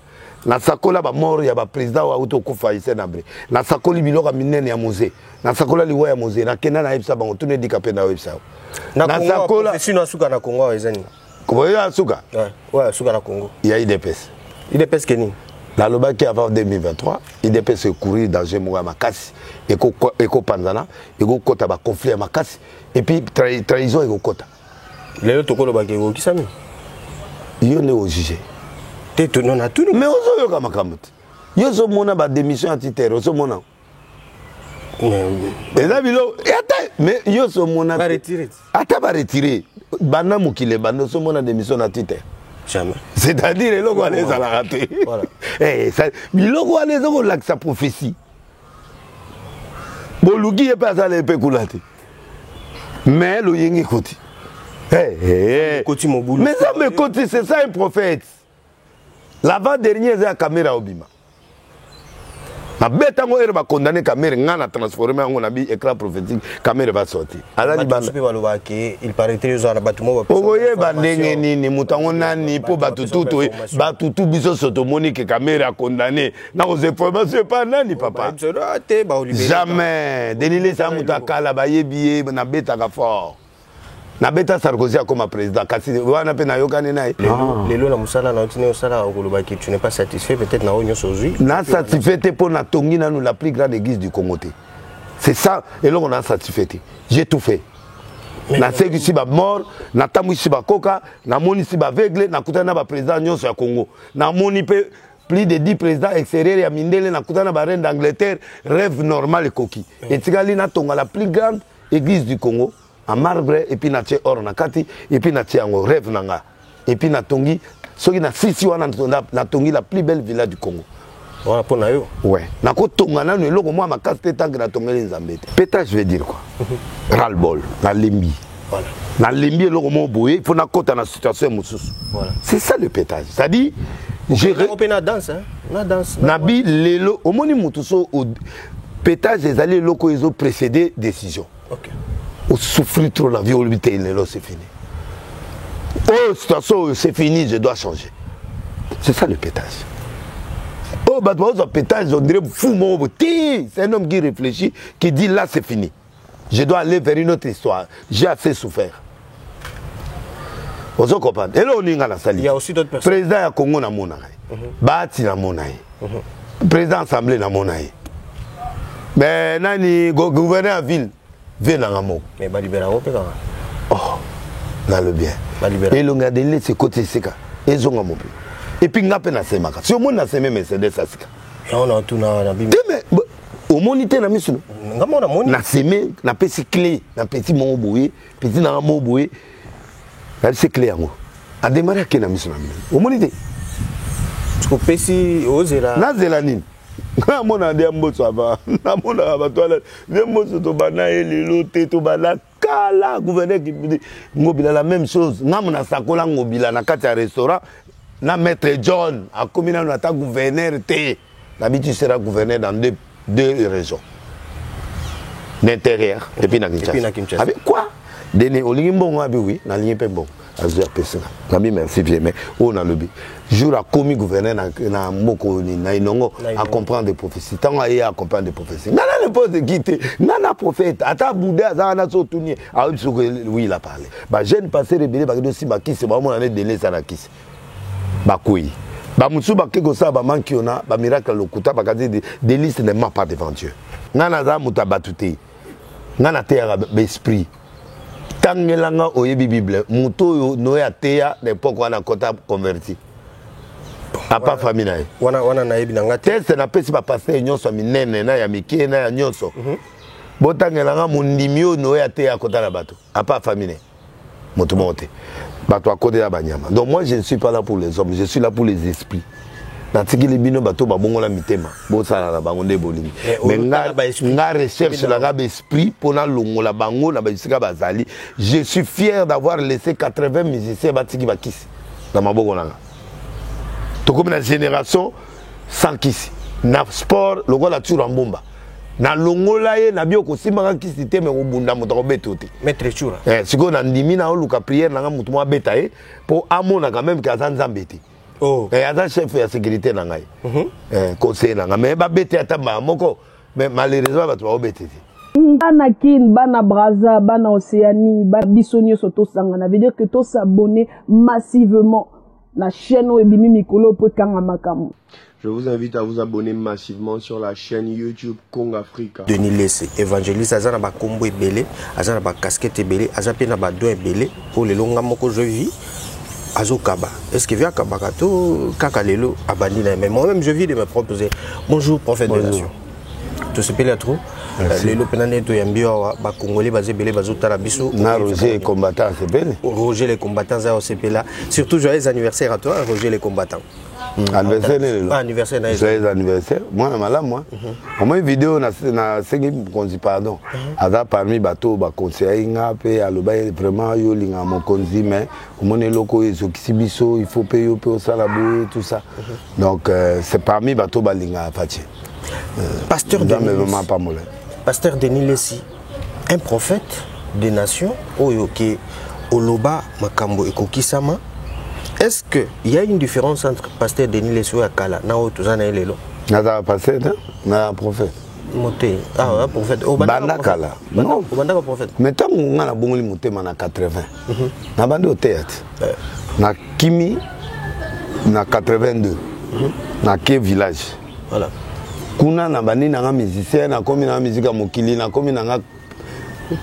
Na sakola ba mort ya ba président wa auto kufa ise na bre. Na sakoli biloko minene ya musée. Na sakola liwa ya musée na kena na ipsa bango tune dikape na websa. Na sakola sino asuka na Congo ezani. Ko ya asuka? Ouais, asuka na Congo. Il y a IDPS. IDPS keni. La lobaki avant 2023, IDPS se courir dans un mois makasi et ko panzana et ko kota ba conflit makasi et puis trahison et ko kota. Lelo tokolo ba ke ko kisami. Yo ne au juger. Non, tout mais on a makamut. Yo so mona ba démission anti-terre, so mona. Et là bilo, mais yo so mona ba retirer. Ata ba retirer. Bana mukile bana so mona démission anti-terre. Jamais. C'est-à-dire les logos les a raté. Voilà. Eh ça biloko les ont la sa prophétie. Bolugi e pas ça les pekulate. Mais lo yengi koti. Koti mon boulot. Mais ça me koti c'est ça un prophète. L'avant-dernier, c'est la caméra au bima. Ma bête a va condamner la caméra, on a transformé en écran prophétique, la caméra va sortir. Il paraît que les gens bâtiment va sortir. Ni moutanona ni pour batutu, batutu biso sotomonique caméra condamné. Non, aux informations pas nani papa. Jamais. Denile sa moutakala ba yebiye na bête à fort. Na beta Sarkozy comme président kasi wana pe na yokane nae lelo na musala na otine osala okoloba ki tu n'es pas satisfait peut-être na onyo sozui na satisfait pour na tongi na nous la plus grande église du Congo. C'est ça et là on a satisfait. J'ai tout fait. Na seki si ba mort na tamu si ba koka na moni si ba aveugle na kutana ba président nyonso ya Congo na moni pe plus de 10 présidents extérieurs ya mindele na kutana ba reine d'Angleterre rêve normal et coquille et tigali na tonga la plus grande église du Congo en marbre et puis na tie or na kati et puis na tie en rêve nanga et puis na tongi soki na sisi wana na tongi la plus belle villa du Congo. Voilà pour na yo. Ouais. Na ko tonga na no eloko moi makasi te tangi na tongeli nzambe. Pétage veut dire quoi? Ras le bol, na lembi. Voilà. Na lembi eloko mo boye, il faut na kota na situation mususu. Voilà. C'est ça le pétage. C'est-à-dire on na danse hein. Na danse. Na bi lelo omoni mutuso au pétage des allées locaux ils ont précédé décision. OK. On souffre trop la vie, on lui c'est fini. Oh, situation, c'est fini, je dois changer. C'est ça le pétage. Oh, bah, le pétage, on dirait fou, mon c'est un homme qui réfléchit, qui dit là, c'est fini. Je dois aller vers une autre histoire. J'ai assez souffert. Vous comprenez? Et là, on est dans la salle. Il y a aussi d'autres personnes. Président du Congo, na monaï. Bati na monaï. Président de l'Assemblée, na monaï. Mais, nani, gouverneur à ville. Mais oh, dans le bien. Et le gars de l'État, c'est côté Sika. Et ils ont un peu. Et puis, il y a un Si on a semé Mercedes, ça c'est. On a tout dans la Bible. Mais, au moniteur, on a mis sur nous. ngamo na moni na semé na petit clé na petit mon boye petit na mon boye na c'est clé yango a démarrer ke na miso na mini o moni te ko pesi ozela na zela nini na mona de mboso aba na mona ba toile de mboso to bana elelo te to bana kala gouverneur qui ngobila la même chose na mona sakola ngobila na kati ya restaurant na maître John a communal na ta gouverneur te d'habitude sera gouverneur dans deux régions d'intérieur et puis na Kinshasa avec quoi dene olingi mbongo abi oui na ligne pe bon azur pesina ngami merci bien mais on a le but jour a commis gouverneur na moko ni na inongo à comprendre des prophéties tant à comprendre des prophéties nana ne pose quitter nana prophète ata bouddha za na so tourner a oui il a parlé ba jeune passé rebelle ba dosi ba kisi ba mo na délai ça na kisi ba koyi ba musu ba keko sa ba manki ona ba miracle lokuta ba kadi des listes ne ment pas devant Dieu nana za mutabatuté nana te ya esprit tangelanga oyebi bible muto yo noya teya l'époque wana kota converti a pas famille na wana na yebi nanga test na pesi ba pasteur nyonso minene na ya mikie na ya nyonso botangelanga mundimi yo noya teya kota na bato a pas famille muto monte bato akode ya banyama donc moi je ne suis pas là pour les hommes je suis là pour les esprits na tikili bino bato babongola mitema bosala na bango nde bolingi mais nga recherche la gabe esprit pona longola bango na basika bazali je suis fier d'avoir laissé 80 musiciens batiki bakisi na maboko nanga to comme na génération sans kisi na sport lokola tshura mbomba na longola ye na bio kosimaka kisi te me kobunda moto kobeto te maître tshura siko na ndimi na oluka prière nanga moto mo abeta ye po amona quand même ka nzambe te oh ata chef ya sécurité na ngai conseiller na ngai mais ba bete ata ba moko mais malheureusement bato ba obete te bana kin bana braza bana Océanie ba bisonio soto sanga na veut dire que to s'abonner massivement na chaîne Ebimi Mikolo pour kanga makamu. Je vous invite à vous abonner massivement sur la chaîne YouTube Congo Africa. Denis Lessé, évangéliste, azana ba combo ebele, azana ba casquette ebele, azape na ba don ebele pour les longa moko je vis. Azokaba. Est-ce que via Kabakato, Kakalelo, Abandina, mais moi-même je vis de mes propres. Bonjour, prophète des nations. Tout ce pays trop. Les Lopenane to Yambio, Congolais, basé Belé, Bazo Tarabiso. Roger les combattants, c'est belle. Roger les combattants, ça c'est là. Surtout joyeux anniversaire à toi, Roger les combattants. Anniversaire, joyeux anniversaire. Moi, moi. Au moins, vidéo, na sengi konzi pardon. Ada parmi bateau, ba conseiller nga pe aloba vraiment yo linga mon konzi mais au moins loko ezokibiso, il faut payer au salabou tout ça. Donc c'est parmi bateau ba linga fachi. Pasteur Pasteur Denis Lessy, un prophète des nations, Oyoke Oloba Makambo et Kokisama. Est-ce qu'il y a une différence entre Pasteur Denis Lessy et Akala? Nao Tuzana et Lelo. Nada pasteur, na prophète. Moté. Ah, prophète. Banda Kala. Non, Banda prophète. Mais tant qu'on a bongoli moté na 80. Na bande au théâtre. Na Kimi na 82. Na Ke village. Voilà. Kuna na bani na musicien na komi na musique mokili na komi na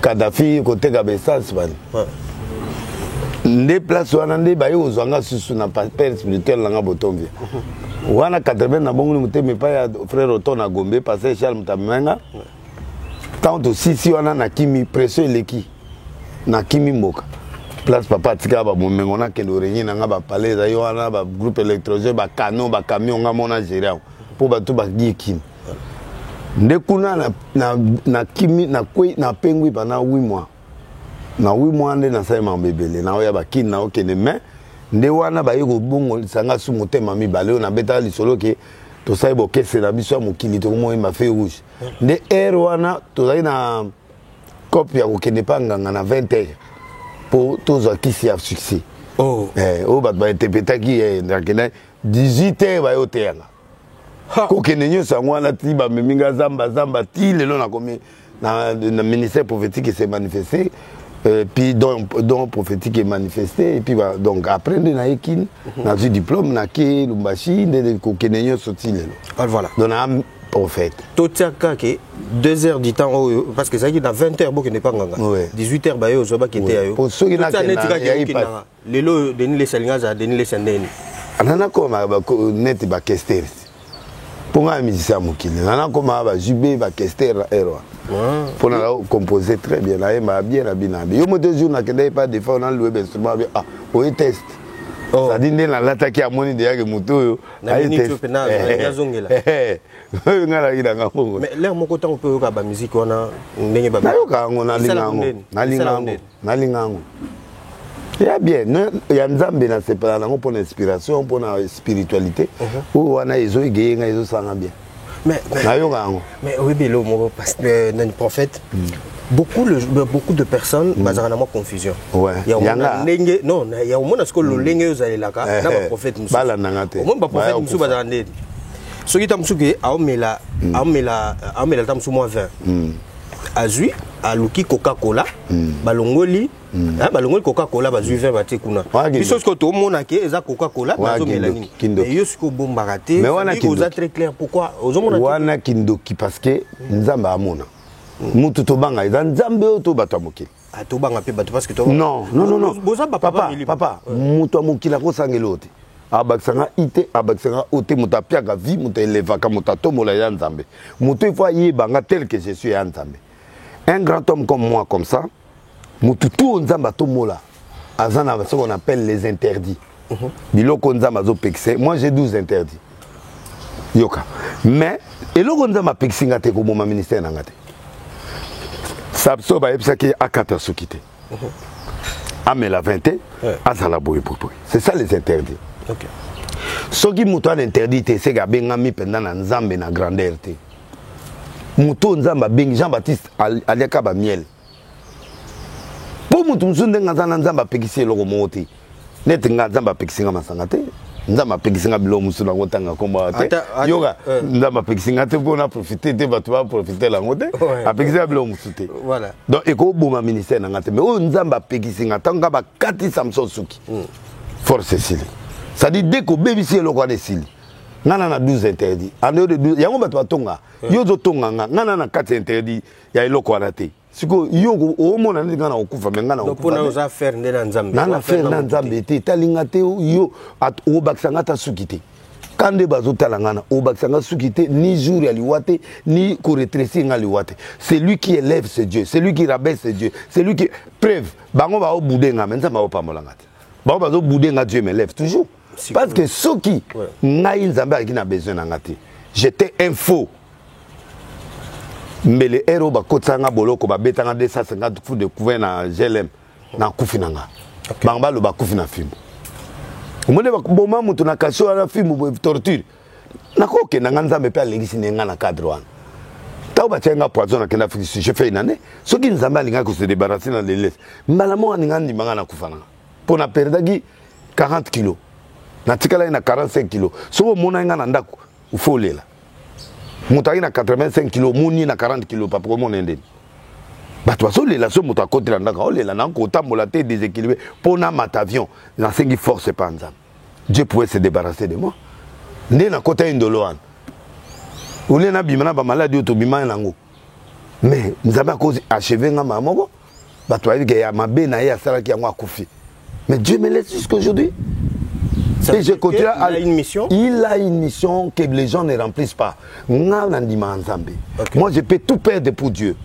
Kadhafi côté Kabessas bani. Nde place wana nde baye ozanga susu na père spirituel nga botombi. Wana 80 na bongo muteme pa ya frère Oto na Gombe passer Charles Mutamenga. Tant aussi si wana na Kimi pression eleki na Kimi Mboka. Place papa tika ba bomengo na kendo renyi na nga ba palais za yo wana ba groupe électrogène ba canon ba camion nga mona gérer. Pour bato ba gikini ndekuna na Kimi na kwe na pengwi pendant 8 mois na 8 mois nde na saima mbebele na oya bakini na okene mais nde wana ba yego bongo sanga su motema mibale na beta lisolo ke to sai bokese na biso mokili to mo ma feu rouge nde wana to zai na copie ya okene panganga na 20h pour tous akisi ya succès ba ba interpréter ki na 18h ba yo teanga kokene nyo sangwana ti ba meminga zamba ti lelo na komi na ministère prophétique s'est manifesté puis donc prophétique est manifesté et puis donc après na ekin na du diplôme na ke lumbashi de kokene nyo sorti lelo voilà donc un prophète totiaka ke 2 heures du temps parce que ça qui dans 20h boko ne pas nganga 18h ba yo zoba kete ayo pour ceux qui na lelo Denis Lessy linga za Denis Lessy ndeni anana ko net ba kester Pour un musicien mokili, nana koma ba jubé ba kester erwa. Pour na composer très bien, là m'a bien abinabi. Yo mo deux jours na kende pas de fois on a loué instrument bien. Ah, on test. Ça dit na l'attaque à moni de ya ke moto yo. Na ni tu pe na zongela. Ngala ida ngambo. Mais l'air moko tant peut ka ba musique on a ndenge ba. Na yo ka ngona na lingango. Ya bien, ya nzambe na sepala nango pour l'inspiration, pour la spiritualité. Ou wana ezo igenga ezo sanga bien. Mais oui, mais le parce que dans le prophète beaucoup de personnes bazana moi confusion. Ouais. Il y a non, il y a au moins ce que le lenge uzali la ka na ba prophète musu. Bala nangate. Au moins ba prophète musu bazana ndedi. So qui tamsuke aomela tamsu moi 20. Azui aluki Coca-Cola balongoli balongoli Coca-Cola bazui 20 bate kuna biso ce que to mona ke eza Coca-Cola bazo melani mais yo ce que bomba raté c'est oza très clair pourquoi ozomona wana kindoki parce que nzamba amona mutu to banga eza nzambe to bato mokili to banga pe bato parce que to non papa mutu mokila ko sangelote abakisanga ite abakisanga ote mutu apiaka vie mutu elevaka mutu atomola ya nzambe mutu il faut yebanga tel que je suis ya nzambe. Un grand homme comme moi, comme ça, tout nzamba tomola, azana ce qu'on appelle les interdits. Biloko nzamba zo pexé, moi j'ai 12 interdits. Yoka. Mais eloko nzamba pexinga te ko mon ministère nangate. Sabso ba epsaki akata sukite. Amela 20, azala boy popoy. C'est ça les interdits. OK. Soki mutu an interdit te se ga benga mi pendant na nzambe na grandeur te. Muto nzamba bengi Jean-Baptiste aliaka ba miel. Po mutu msunde ngazana nzamba pekisi eloko mote. Net nzamba pekisinga masanga te. Nzamba pekisinga bilo musula ngotanga komba te. Yoga nzamba pekisinga te pour na profiter te batu ba profiter la ngote. Apekisinga bilo musute. Voilà. Donc eko boma ministère na ngate mais o nzamba pekisinga tanga ba kati Samson Suki. Force Sili. Ça dit dès que bébisi eloko de Sili. Nana na 12 interdits. En dehors de 12, yango bato batonga. Yo zo tonga nga, nana na 4 interdits ya eloko arate. Siko yo o mona ndinga na okufa menga na okufa. Donc pona oza faire ndena nzambe. Nana faire na nzambe te talinga te yo at o baksanga ta sukite. Kande bazo talanga na o baksanga sukite ni jour ya liwate ni ko retresser nga liwate. C'est lui qui élève ce Dieu, c'est lui qui rabaisse ce Dieu, c'est lui qui preuve bango ba o budenga menza ba o pamolanga te. Ba bazo budenga Dieu m'élève toujours. Parce que ceux qui n'a besoin d'engagement, j'étais un faux. Mais les héros bakotsanga boloko ba betanga 250 fous de couvert na GLM na kufinanga. Bamba lo ba kufina film. Omone ba boma mutu na kasho na film bo torture. Na ko ke na nzambe pe alengisi nenga na cadre wana. Tao ba tsenga poison na kenda fisi je fais une année. Ceux qui nzamba linga ko se débarrasser dans les laisses. Malamo aninga ndimanga na kufana. Pour na perdagi 40 kilos. Natikala ina 45 kilos. So mona nga na ndako ufolela. Mutaki na 85 kilos, muni na 40 kilos pa pour mon ndeni. Bato baso lela so muta côté na ndako olela na ko tambola te déséquilibré pour na matavion. Na sengi force pas nzam. Dieu pouvait se débarrasser de moi. Ndé na côté indoloan. Ole na bimana ba maladie to bimana nango. Mais nzamba a cause achevé nga mamoko. Bato ayi ke ya mabe na ya sala ki yango akufi. Mais Dieu me laisse jusqu'aujourd'hui. Et je continue il a une mission. Il a une mission que les gens ne remplissent pas. Moi, je peux tout perdre pour Dieu.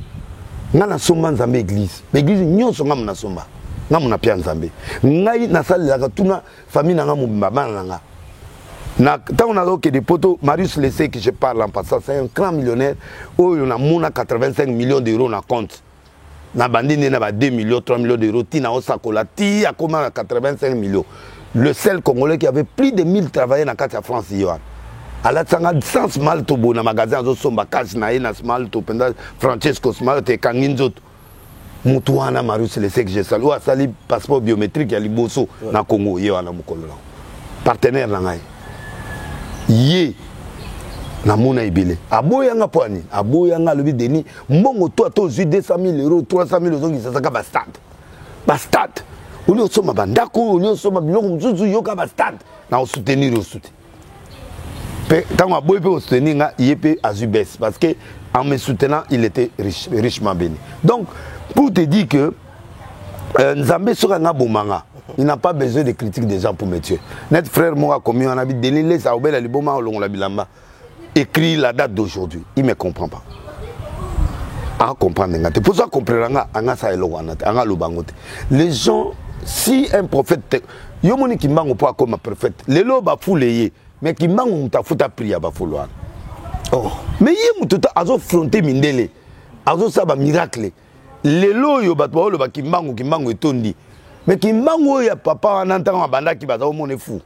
Ngana somba nzambe église. L'église nyonso ngam na somba. Ngam na pia nzambe. Ngai na sala la tuna famille na ngam mama nanga. Na tant na que des poteaux Marius Lessé que je parle en passant, c'est un grand millionnaire. Oh, il a mona 85 millions d'euros na compte. Na bandine na ba 2 millions, 3 millions d'euros. Tina osakola ti a comment 85 millions. Le seul Congolais qui avait plus de 1000 travailleurs dans la France, Yohan. À la Tsanga, sans Malto, dans le magasin, ils sont cash, na Smalto, Francesco Smalto et Kanginzot. Moutouana, Marius, le sait que j'ai salué, sali passeport biométrique, il y a Liboso, na Congo, Yohan, Mukolo. Partenaire, Nangai. Yé, na Mona Ibile. Aboyanga Poani, Aboyanga, le Deni, Mongo, toi, 200 000 euros, 300 000 euros, ça s'appelle Bastard. Bastard. Au lieu de soma bandako, au lieu de soma biloko mzuzu yoka ba stade na o soutenir au soutien. Quand on a beau au soutenir, il est azubes parce que en me soutenant, il était richement béni. Donc pour te dire que Nzambe sera nga bomanga, il n'a pas besoin de critiques des gens pour me tuer. Notre frère moi comme on a dit délile ça obela liboma olongo la bilamba. écrit la date d'aujourd'hui, il ne me comprend pas. À comprendre. Pour ça, comprendre, les gens, si un prophète, yomoni qui manque pas comme un prophète, les lots ba foulé, mais qui manque ta fouta priya ba fouloir. Oh, mais yé tout a affronté mindele, azo ça ba miracle. Les lots yo ba to ba qui manque etondi, mais qui manque ya papa en entendant banda qui ba za mon fou.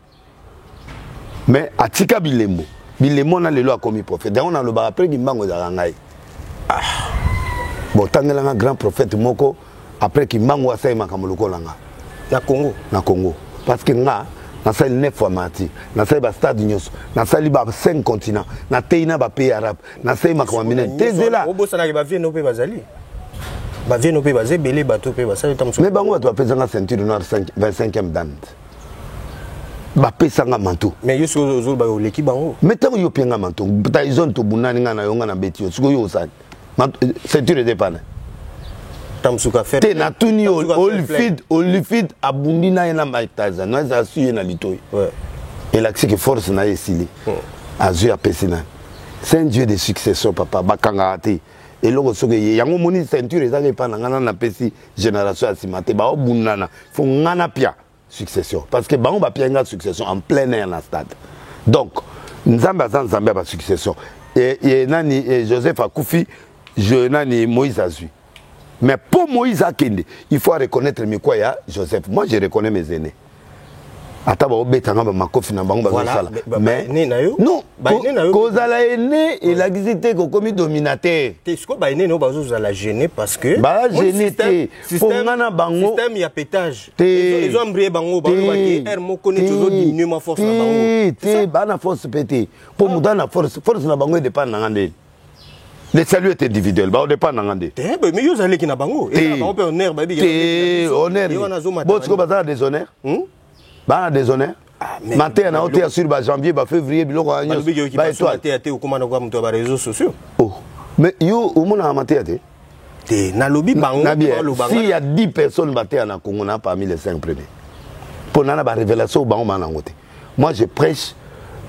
Mais atika bilemo, bilemo na les lots a commis prophète. Donc on a le ba après qui manque za ngai. Ah. Bon, tant que un grand prophète moko après qui manque wa sai makamoloko langa. Na Congo. Na Congo. Parce que nga na sali 9 fois mati, na sali ba stade nyos, na sali ba 5 continents, na teina ba pays arabe, na sali makamamine. Tezela. Obo sana ba vie no pe bazali. Ba vie no pe bazé belé bateau pe ba sali tamso. Mais bango to apesa nga ceinture noire 25e dan. Ba pesa nga manteau. Mais yo so ba l'équipe bango. Mais tant yo penga manteau, ta zone to bunani nga na yo nga na betio, siko yo osani. Ceinture de panne. Te na tuni olifid abundi na ena maitaza na za suye na litoi. Ouais. Et là c'est que force na esili. Azu ya pesina. C'est un Dieu de succession papa bakanga ate. Et logo soke yango moni ceinture ezaka pana ngana na pesi génération asimate ba obunana. Faut ngana pia succession parce que bango ba pia nga succession en plein air na stade. Donc nzamba nzamba ba succession. Et nani Joseph Akoufi, je nani Moïse Azui. Mais pour Moïse Akende, il faut reconnaître mes quoi ya Joseph. Moi je reconnais mes aînés. Ataba obetanga ba makofi na bango ba sala. Mais non, kozala aîné et la gizité ko komi dominateur. Te sko ba aîné no ba zo la gêner parce que ba gêner te pour ngana bango système ya pétage. Ils ont embrayé bango ba ki er mo connaît toujours diminuer ma force na bango. Te ba na force pété. Pour muda na force na bango dépend na ngande. Le salut est individuel, bah on dépend d'angandé. Mais yo zale qui na bango, et on peut honneur baby. Honneur. Bon, tu comprends ça déshonneur? Bah déshonneur. Matin na hôtel sur janvier, février, biloko agno. Bah étoile. Té au comment quoi muto ba réseaux sociaux. Oh. Mais yo au monde na matin té. Té na lobby bango. Si il y a 10 personnes matin na Congo na parmi les 5 premiers. Pour na ba révélation bango manangoté. Moi je prêche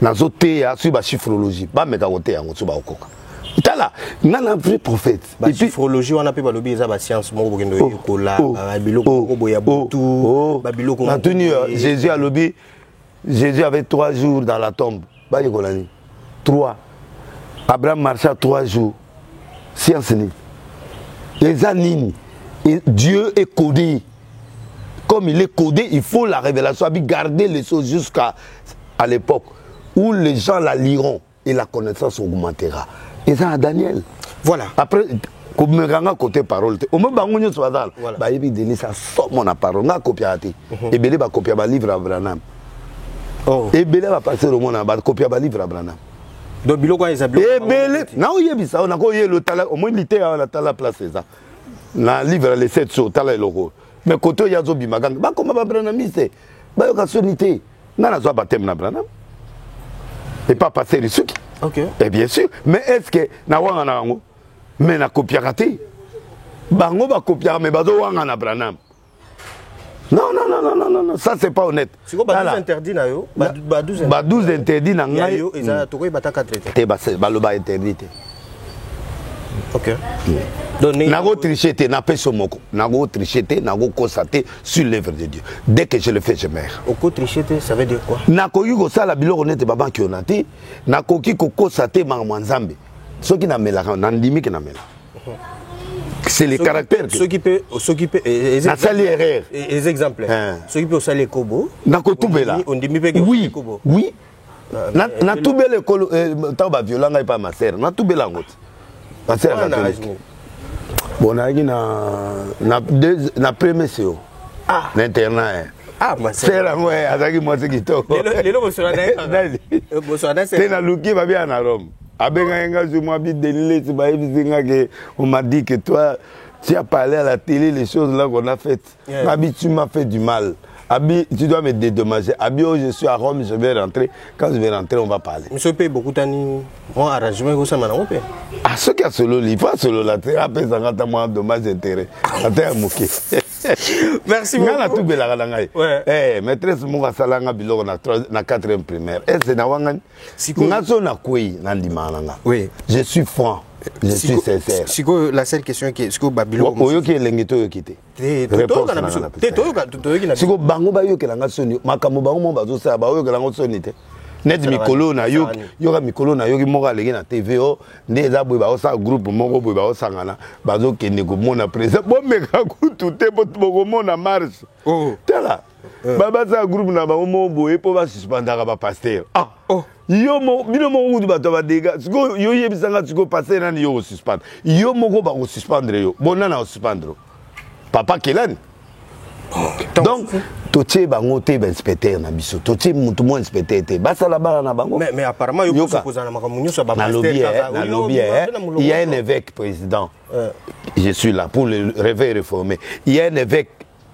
na zoté sur ba chiffrologie, ba meka woté yango so ba okoka. Tala, nana vrai prophète. Et puis chiffrologie on appelle lobby eza ba science mo bokendo yokola, ba biloko ko boya butu, ba biloko. Antony Jésus a lobby. Jésus avait 3 jours dans la tombe. Ba yokolani. 3. Abraham marcha 3 jours. Science ni. Les anines. Dieu est codé. Comme il est codé, il faut la révélation, garder les choses jusqu'à l'époque où les gens la liront et la connaissance augmentera. Et ça à Daniel. Voilà. Après, comme me ranga côté parole, au moment où on soit dans, bah il dit ça sort mon parole, on a copié. Et belé va copier le livre Abraham. Oh. Et belé va passer au monde, va copier le livre Abraham. Donc bilo quoi ils appellent. Et belé, non il y a ça, on a quoi le talent, au moins il était à la tala place ça. Na livre les 7 sur tala et logo. Mais côté il y a zobi magang, bah comment Abraham c'est, bah il y a sonité, n'a pas baptême Abraham. Et pas passer les sucres. Ok. Et bien sûr. Mais est-ce que na wanga na ngo mais na copia raté bango ba copia mais bazo wanga na Branham. Non, ça c'est pas honnête. C'est quoi ba 12 interdit na yo? Ba 12 interdit na ngai. Yo eza toko ba ta 4 te ba lo ba interdit. OK. Nago tricheté, na peso moko. Nago tricheté, nago constaté sur l'œuvre de Dieu. Dès que je le fais, je meurs. Oko tricheté, ça veut dire quoi? Nako yugo sala biloko nete baba ki onati, nako ki ko constaté ma nzambe. Ceux qui na mela, nandimi ki na mela. C'est les caractères. Ceux qui peut na sali erreur. Les exemples. Ceux qui peut sali kobo. Nako tubela. On dit pe kobo. Oui. Na tubela ko taba violanga pas ma sœur. Na tubela ngot. Ma sœur catholique. Bon, na premier CEO. Ah, l'internat. Ah, ma sœur. C'est moi, azaki moi c'est kito. Lelo boswana c'est na luki ba bien na Rome. Abenga nga je moi bi délilé c'est ba bizinga que on m'a dit que toi tu as parlé à la télé les choses là qu'on a faites. Abi tu m'as fait du mal. Abi tu dois me dédommager. Abi oh, je suis à Rome, je vais rentrer. Quand je vais rentrer, on va parler. Monsieur paye beaucoup tani mon arrangement que ça m'a on paye. Ah ce qui a solo il faut solo la terre après ça quand moi dommage intérêt. Attends moqué. Merci beaucoup. Ngala tout bela ngai. Ouais. Eh, maîtresse monga salanga biloko na 4e primaire. C'est na wangani. Ngaso na koi na ndimana. Oui. Je suis franc. Je suis sincère. Siko la seule question qui est siko babilo. Oyo ki elengeto yo kité. Réponse na biso. Siko bango ba yo kelanga soni. Makambo bango mo bazo sa ba yo kelanga soni te. Net mikolo na yo yoka mikolo na yo ki moko aleki na TVO nde eza boye ba osa groupe moko boye ba osangana bazo kende ko mona président bo meka kutu te bo mona marche. Oh. Tala. Baba sa groupe na ba mo boye po ba suspendaka ba pasteur. Ah. Oh. Yo mo bino mo ngudu bato ba dega. Siko yo yebisanga siko passer nani yo suspendre. Yo moko ba ko suspendre yo. Bona na suspendre. Papa Kelani. Donc totie bango te ba inspecteur na biso. Totie mutu mo inspecteur te. Basa la bala na bango. Mais apparemment yo supposé na makambo so ba pasteur. Il y a un évêque président. Je suis là pour le réveil réformé. Il y a un évêque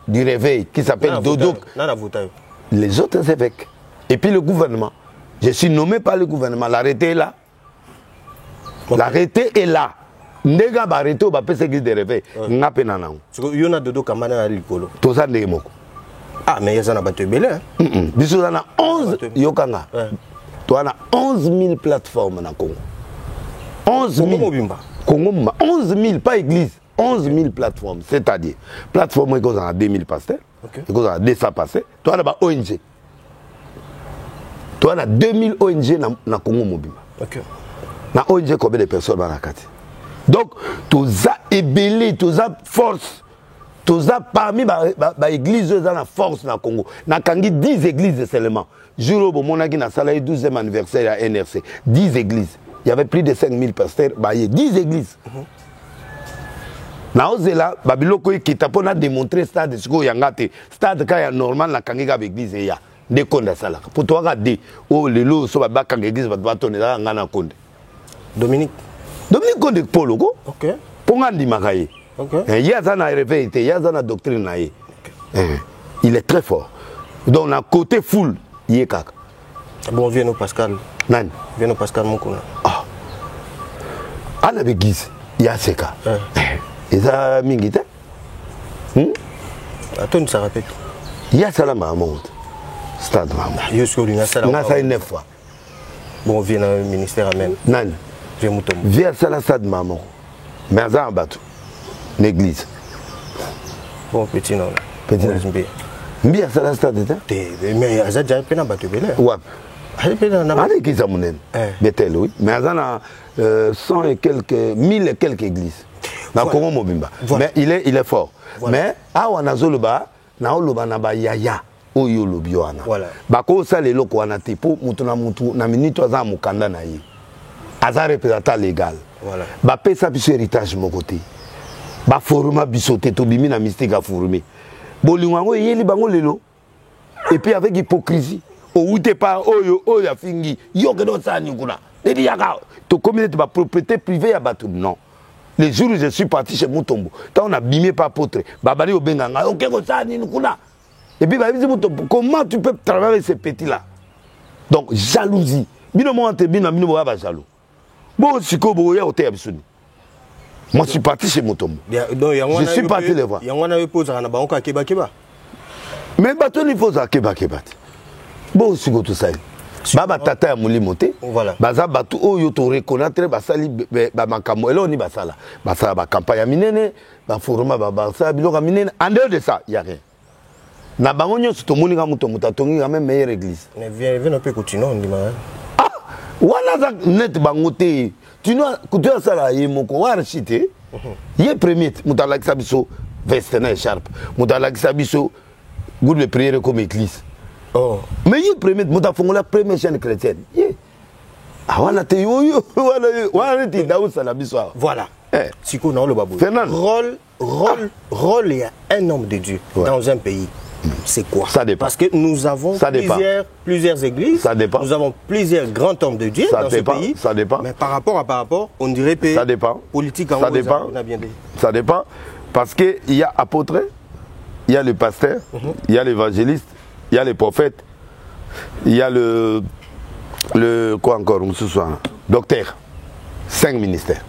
du réveil qui s'appelle Dodo. Les autres évêques. Et puis le gouvernement. Je suis nommé par le gouvernement. L'arrêté est là. L'arrêté est là. Ndega barreto ba pese église de réveil. Ngape na nango. Yo na Dodo kamana na likolo. Toza ndenge moko. Ah mais yazana bato belé. Biso na 11 yokanga. Toi na 11 000 plateformes na Congo. 11 000. Congo mba 11 000 pas église. 11 000 plateformes, c'est-à-dire plateforme qui a 2000 pasteurs, qui a 200 pasteurs. Toi là ONG. Toi là 2000 ONG na Congo mobile. OK. Na ONG combien de personnes dans la carte. Donc, tous ça ébélé, tous ça force, tous ça parmi les églises dans la force dans le Congo. Na kangi 10 églises seulement. Jour où mon aki na salé 12e anniversaire à NRC, 10 églises. Il y avait plus de 5000 pasteurs, bah il y a 10 églises. Na ozela babiloko qui t'a pas démontré stade siko yangate, stade ka ya normal na kangi ka église ya. De konda sala. Pour toi regarder oh lelo so ba kangi église ba tonela ngana konde. Dominique Konde Poloko. OK. Ponga ndimakaye. OK. Il y a ça na réveil, il y a ça na doctrine na ye. Il est très fort. Donc na côté full, il est kaka. Bon vient au Pascal. Nani? Vient au Pascal Mokuna. Ah. Ana begise, il y a seka. Et ça mingite. Attends, ça répète. Il y a ça là ma monte. Stade maman. Yo sur une salle. On a ça 9 fois. Bon vient au ministère amen. Nani? Viens à la stade maman. Mais à un bateau. L'église. Bon, petit non. Petit non. Bien à la stade. Mais à ça, j'ai un peu un bateau. Ouais. Allez, qui ça mon Bethel, oui. Mais à 100 et quelques, 1000 et quelques églises. Dans Congo Mobimba. Mais il est fort. Mais à Wanazoluba, na oloba na ba yaya. Oyo lobioana. Voilà. Bako ça les loko wana te po mutu na minute za mukanda na ye. Aza représentant légal. Voilà. Ba pesa biso héritage mon côté. Ba foruma biso te to bimi na mystique a formé. Bolingango yeli bango lelo. Et puis avec hypocrisie. O outé pas oyo oya fingi. Yo que do ça nikuna. Dedi yaka to communauté ba propriété privée ya batu non. Les jours où je suis parti chez Mutombo, quand on a bimé par potre, babali obenganga, OK ko ça nikuna. Et puis, comment tu peux travailler ces petits-là? Donc, jalousie. Moi, je suis parti chez Mutombo. Je suis parti les voir. Mais il faut ça Keba. Bon, je suis tout ça. Baba tata ya mulimote. Voilà. Baza batu oyo to reconnaître basali ba makambo elo ni basala. Basala ba campagne ya minene, ba foruma ba basala biloko minene. En dehors de ça, il y a rien. Na bango nyonso tomoni ka muto mutatongi ka même meilleure église. Mais viens un peu continuer on dit ah wana za net bango te. Tu know kutua sala yemoko wa chité. Ye premier mutala kisabiso veste na sharp. Mutala kisabiso groupe de prière comme église. Oh. Mais il premier mutafongola première chaîne chrétienne. Ah wana te yo wana te daousa la biso. Voilà. Siko na le babou. Rôle il y a un homme de Dieu dans un pays. C'est quoi? Ça dépend. Parce que nous avons plusieurs églises, ça dépend. Nous avons plusieurs grands hommes de Dieu dans ce pays. Ça dépend. Mais par rapport, on dirait que ça dépend. Politique en ça dépend. Ça dépend. Parce qu'il y a apôtres, il y a le pasteur, il y a l'évangéliste, il y a les prophètes, il y a le quoi encore, ce soir, docteur. 5 ministères.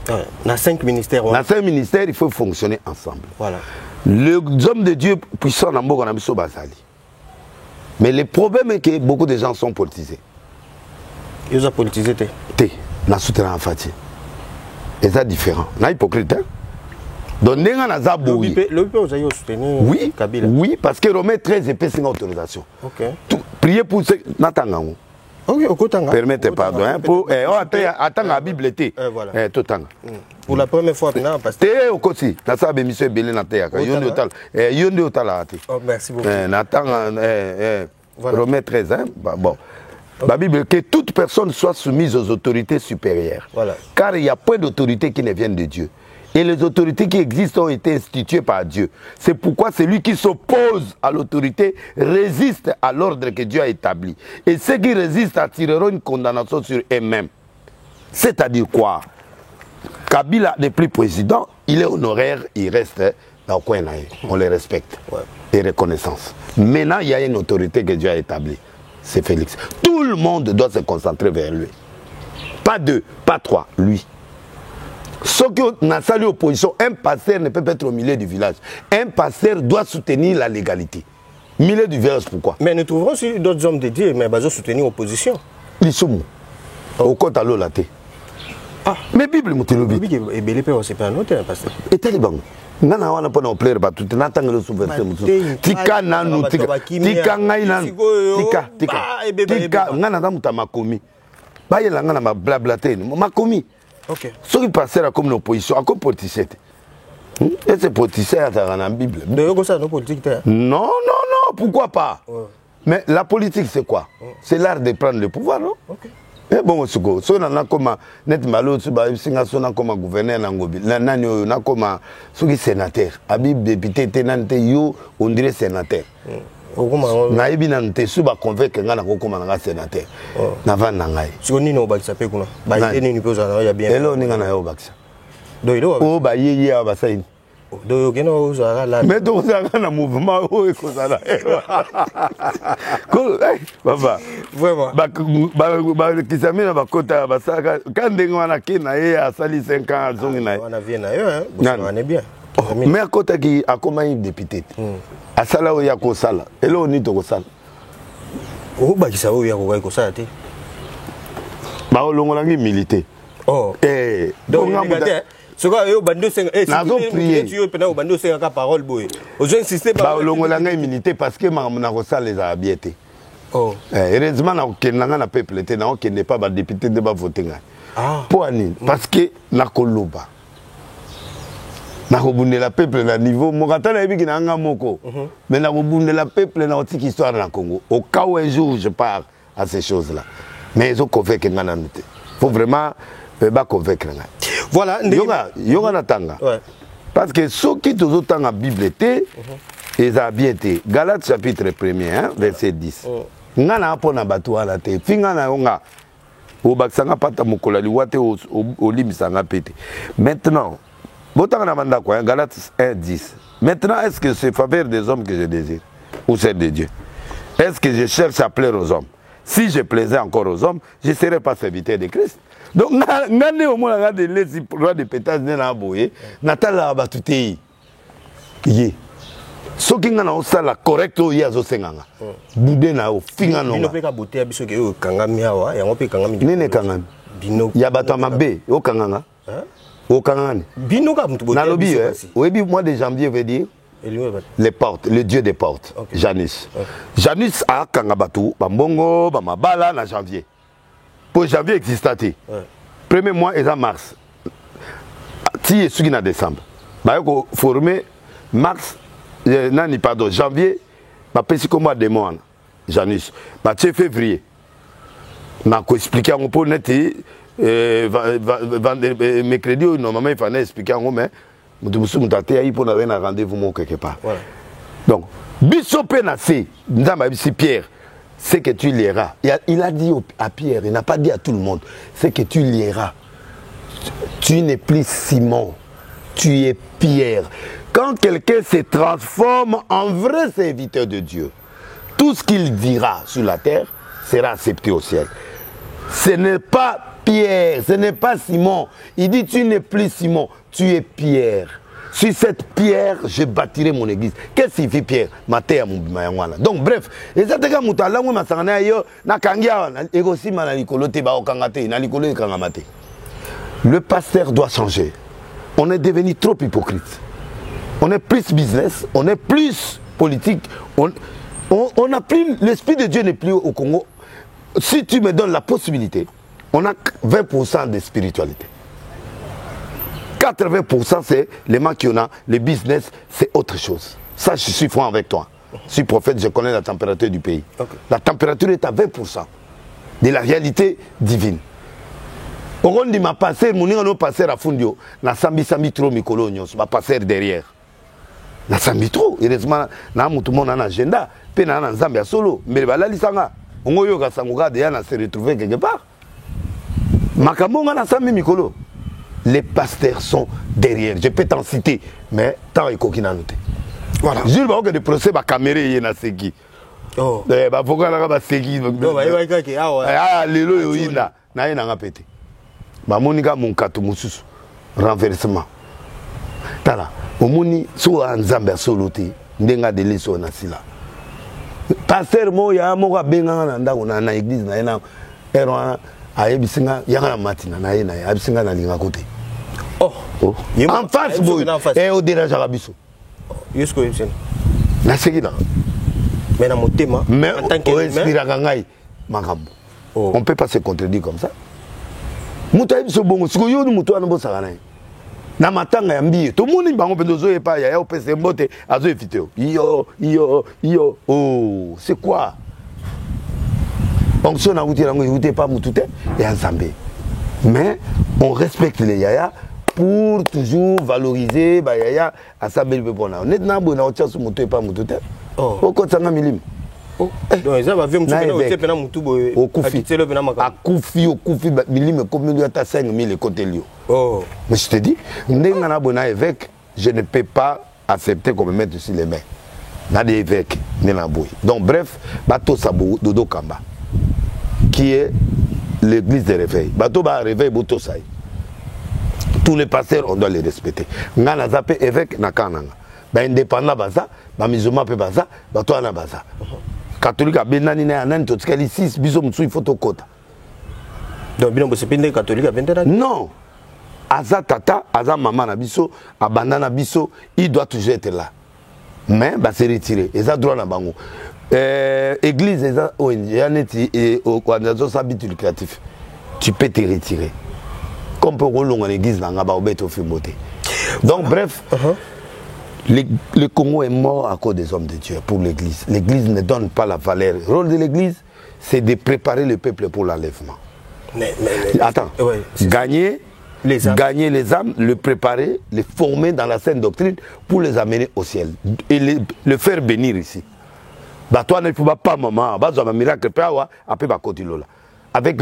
Dans 5 ministères. Dans 5 ministères, il faut fonctionner ensemble. Voilà. Les hommes de Dieu puissants dans Mboka Namiso Basali. Mais le problème est que beaucoup de gens sont politisés. Ils ont politisé. Té, na soutenu en Fati. Et ça différent. Na hypocrite. Hein? Donc, oui, Kabila. Oui, parce que Romain 13 est une autorisation. Ok. Priez pour ce Natanga. Ok, permettez pardon. Pour attends la Bible était. Voilà. Tout temps. Pour la première fois, maintenant, parce que. Té au côté. Na sa bémission belé na té. Yonde otal. Yonde otal a té. Oh, merci beaucoup. Nathan Romain 13 hein. Bon. La Bible que toute personne soit soumise aux autorités supérieures. Voilà. Car il y a peu d'autorités qui ne viennent de Dieu. Et les autorités qui existent ont été instituées par Dieu. C'est pourquoi celui qui s'oppose à l'autorité résiste à l'ordre que Dieu a établi. Et ceux qui résistent attireront une condamnation sur eux-mêmes. C'est-à-dire quoi? Kabila n'est plus président, il est honoraire, il reste dans le coin. On le respecte. Ouais. Et reconnaissance. Maintenant, il y a une autorité que Dieu a établie. C'est Félix. Tout le monde doit se concentrer vers lui. Pas deux, pas trois, lui. Ce que n'a salué l'opposition, un pasteur ne peut pas être au milieu du village. Un pasteur doit soutenir la légalité. Milieu du village, pourquoi? Mais nous trouverons aussi d'autres hommes de Dieu, mais ils doivent soutenir l'opposition. Ils sont au compte à l'eau la thé. Ah, mais Bible, mon télébi. Et Bélépé, on s'est pas noté, pasteur. Et tel bon. Nana wana pona o plaire ba tout n'attend le souveraineté musu tika nanu tika ngai nanu tika ngana na muta makomi ba yela ngana ma blabla te makomi. OK. Ce qui passe là comme l'opposition encore politicien. Et c'est politicien dans la Bible. De ça non politique. Non, pourquoi pas? Mais la politique c'est quoi? C'est l'art de prendre le pouvoir, non? OK. Eh bon, si on a comme net malo, si on a comme gouverneur Nangobi, on a comme sénateur, Habib député, tenante yo, on dirait sénateur. Naïbi nante suba convaincre ngana kokoma nga sénateur. Nava nangai. Si on n'y a pas de sapé kuna, bah il n'y a pas de bien. Hello ni ngana yo baksa. Doido. Oh bah yé abasaini. Doyo keno uzara la. Mais donc ça na mouvement o ekozala. Cool, baba. Vraiment. Ba kisamina ba kota ba saka quand ndenga wana kina ye asali 5 ans azongi na. On a bien na yo hein. On est bien. Mais à côté qui a comme un député. À sala o ya ko sala. Elo ni to ko sala. O ba kisa o ya ko sala te. Ba o longolangi milité. Oh. Donc ce que yo bando senga nazo prier tu yo pena o bando senga ka parole boy. Ozo insister ba longolangi milité parce que na ko sala les habiété. Oh. Heureusement na kenanga na peuple te na ko n'est pas ba député de ba voter nga. Ah. Pour ani parce que na koloba. Na kobunde la peuple na niveau mokata na yebi na nga moko. Mais na kobunde la peuple na otiki histoire na Congo. Au cas où un jour je pars à ces choses-là. Mais ils ont convaincu nga na nute. Faut vraiment ba convaincre nga. Voilà, yoga natanga. Ouais. Parce que ceux qui tous autant la Bible était ils ont bien été. Galates chapitre 1er hein, verset 10. Nga na pona batu ala te. Finga na yonga. O baksanga pata mokola liwate o limisanga pete. Maintenant Galates 1, 10. Maintenant, est-ce que c'est faveur des hommes que je désire ou c'est de Dieu? Est-ce que je cherche à plaire aux hommes? Si je plaisais encore aux hommes, je ne serais pas serviteur de Christ. Donc, je au moins des roi de pétage de la boye, Natala Batutei. Yé. Ce qui est la correcte, il y a des gens qui ont fait des choses. Il y a des gens qui ont fait des choses. Il y a des Nalobi, oui, mois de janvier veut dire les portes, le dieu des portes, okay. Janus. Okay. Janus a Kangabatu, Bambongo, Bamabala, en janvier. Pour janvier existaté. Premier mois est en mars. Si est en décembre. Bah, il faut former mars, non, pardon, janvier, bah, petit comme mois de mois, Janus. Bah, c'est février. N'a qu'à expliquer un peu net. Mercredi, normalement, il fallait expliquer en gros, mais il faut avoir un rendez-vous quelque part. Voilà. Donc, Pierre, c'est que tu liras. Il a dit à Pierre, il n'a pas dit à tout le monde, c'est que tu liras. Tu n'es plus Simon, tu es Pierre. Quand quelqu'un se transforme en vrai serviteur de Dieu, tout ce qu'il dira sur la terre sera accepté au ciel. Ce n'est pas Pierre, ce n'est pas Simon. Il dit tu n'es plus Simon, tu es Pierre. sur cette pierre, je bâtirai mon église. Qu'est-ce que signifie pierre? Maté mon bimayangwana. Donc bref, et ça te dit que là où ma sangana yo na kangia na egosi na likolo te ba okangate na likolo e kangamate. Le pasteur doit changer. On est devenu trop hypocrite. On est plus business, on est plus politique. On a plus, l'esprit de Dieu n'est plus au Congo. Si tu me donnes la possibilité, on a 20% de spiritualité. 80% c'est les gens qui ont le business, c'est autre chose. Ça, je suis franc avec toi. Je suis prophète, je connais la température du pays. Okay. La température est à 20% de la réalité divine. Au dit ma passer, mon nom passer à Fundio, na sambi trop mikolo nyos, ma passer derrière. Na sambi trop, heureusement, na tout le monde a un agenda, puis na un Zambia solo, mais la lisanga, on a eu un sangoga de yana se retrouver quelque part. Makamonga na sambi mikolo. Les pasteurs sont derrière. Je peux t'en citer, mais tant et coquin à noter. Voilà. Jules Baroque de procès, ma caméra est na segi. Oh. Bah pourquoi la ba segi? Ah, lelo yoina, na yena ngapete. Ba monika mon kato mususu renversement. Tala, omoni so anzambe soloté, ndenga de leso na sila. Pasteur mo ya mo ka benga na ndako na église na yena erona ayebisinga yanga matina na yena ayebisinga na linga côté. Oh, en face, et au dérange à la biso. Jusqu'au Epsen. La séquina. Mais dans mon thème, mais en tant que on ne peut pas se contredire comme ça. Moutaï so bon, si yo nous moutou anbo sarana. Na matanga yambi, tout le monde bango pendozo e pa ya opese mbote azo eviteo. Yo. Oh, c'est quoi? Fonction na outil lango écoutez pas moutouté et ensemble. Mais on respecte les yaya pour toujours valoriser ba yaya à sa belle bebona. Honnêtement bon na otia so moto e pa moutouté. Oh, ko tsanga milim. Oh, donc ça va venir me faire pena mutu boy. Okufi milime comme il y a 5000 côté lio. Oh, mais je te dis, ndenga na bona évêque, je ne peux pas accepter qu'on me mette sur les mains. Na des évêques, na boy. Donc bref, bato sabo dodo kamba qui est l'église de réveil. Bato ba réveil boto sai. Tous les pasteurs on doit les respecter. Ngana zape évêque na kananga. Ba indépendant baza, ba musulman pe baza, bato ana baza. Catholique a benani na nan to tikali 6 biso mutsu il faut to kota. Donc bino bo sepinde catholique a bendana? Non. Aza tata, aza maman na biso, abandana biso, il doit toujours être là. Mais ba se retirer, eza droit na bango. Église eza ONG yaneti et organisation s'habitude lucratif. Tu peux te retirer. Comme pour longa l'église na ngaba obeto fimoté. Donc bref, le Congo est mort à cause des hommes de Dieu pour l'église. L'église ne donne pas la valeur. Le rôle de l'église, c'est de préparer le peuple pour l'enlèvement. Attends, ouais, gagner les âmes, le préparer, les former dans la sainte doctrine pour les amener au ciel et le faire bénir ici. Toi, ne peux pas maman, un miracle, avec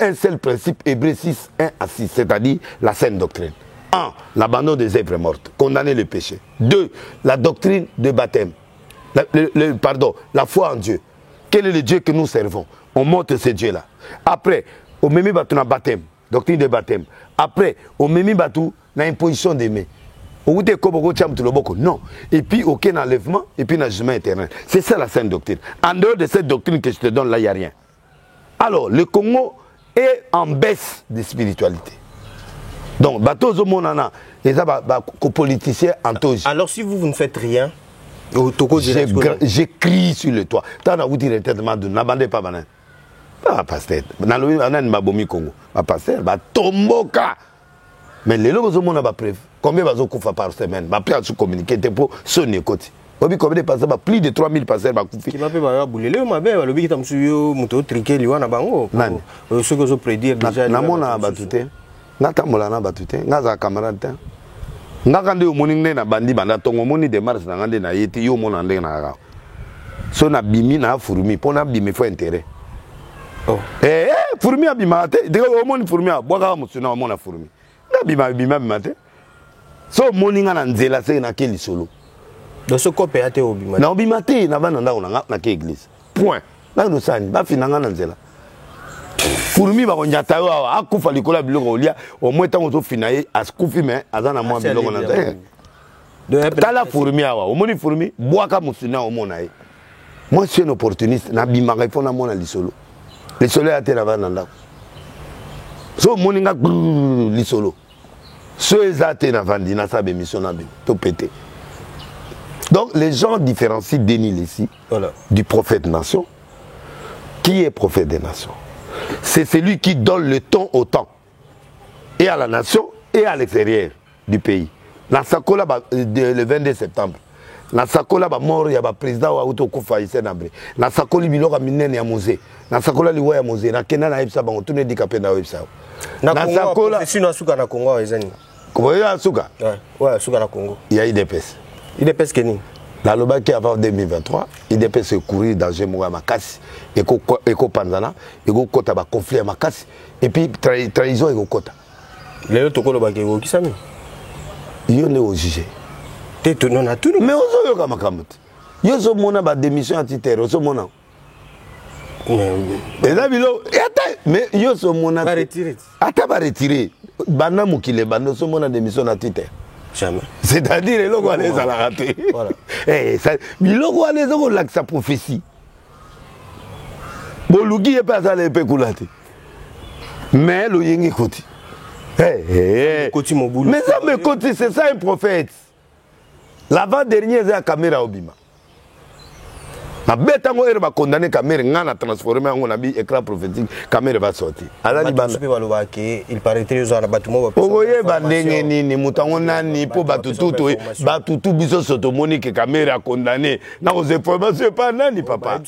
un seul principe, Hébreux 6, 1 à 6, c'est-à-dire la sainte doctrine. 1. L'abandon des œuvres mortes, condamner le péché. 2. La doctrine de baptême. La foi en Dieu. Quel est le Dieu que nous servons? On montre ce Dieu-là. Après, on met un baptême, doctrine de baptême. Après, on met une imposition d'aimer. Non. Et puis, aucun enlèvement, et puis un jugement éternel. C'est ça la sainte doctrine. En dehors de cette doctrine que je te donne, là, il n'y a rien. Alors, le Congo est en baisse de spiritualité. Donc, bateau monana, les politiciens antoges. Alors, si vous ne faites rien, j'écris sur le toit. T'as un outil de traitement de n'abandonnez pas manan. Pas pasteur. Dans le manan mabomi Congo. Pas pasteur. Ba tomboka. Mais les lobos au monde a pas preuve. Combien va koufa par semaine? Ba prêt à se communiquer pour sonner côté. Obi combien de pasteurs? Plus de 3000 pasteurs ba koufi. Qui m'a fait ba boulé. Le ma ba lobi qui tam suyo muto triquer liwa na bango. Nan. Ce que je prédire déjà. Na mona ba touté. Ngata molana batute ngaza camarade ngaka nde omoni na bandi banda tongo moni de mars na ngande na yeti yo mona ndenge na ka so na bimi na furumi pona bimi fo intérêt oh furumi abima te de omoni furumi abwaka musuna omona furumi na bima te so moni nga na nzela se na keli solo do so kopé ate obima na obima te na bana ndako na ke église point na ndo sani ba finanga na nzela Furumi ba konjata yo akufa likola biloko olia au moins tant ozo finaye askufi mais azana mwa biloko na nzela. Tala fourmi awa, au moni fourmi, boaka musuna au monae. Moi je suis un opportuniste, na bimanga il faut na mona lisolo. Lisolo ya tena vananda. So moninga lisolo. So ezate na vandi na sa bémission na bim, to pété. Donc les gens différencient Denis Lessi du prophète nation. Qui est prophète des nations? C'est celui qui donne le ton au temps. Et à la nation et à l'extérieur du pays. Dans Sakola, le 22 septembre. Dans Sakola, mort, il y a le président ou auto Koufa ici nabré. Dans Sakola, il y a minen ya musée. Dans Sakola, il y a musée. Dans Kenya, il y a on tourne handicapé dans website. Dans Sakola, c'est une Souka na Congo ezani. Comment il y a Souka? Ouais, Souka na Congo. Il y a IDPS. IDPS Keni. La Lobaki avant 2023, IDPS se courir dans Jemoura Makasi, Eko Panzana, Eko Kota ba conflit à Makasi, et puis trahison Eko Kota. Les autres Lobaki Eko qui s'amène. Il y en a au jugé. T'es tout non à tout. Mais on a Makamut. Il y a mona ba démission anti-terre, on mona. Mais là, mais il y a mona. Va retirer. Ata va retirer. Bana Moukile, bana so mona démission anti-terre. Jamais. C'est-à-dire, les logos allaient à la rater. Voilà. Mais les logos allaient à sa prophétie. Bon, le qui est pas à l'épéculate. Mais le yingi koti. Mais ça me koti, c'est ça un prophète. L'avant-dernier, c'est la caméra Obima. Ma bête en haut va condamner caméra, on a transformé en écran prophétique, caméra va sortir. Alors il paraît que les abattements vont sortir. Ni mutangona ni po batutu biso sotomoni que caméra condamné. Na aux informations pas nani papa.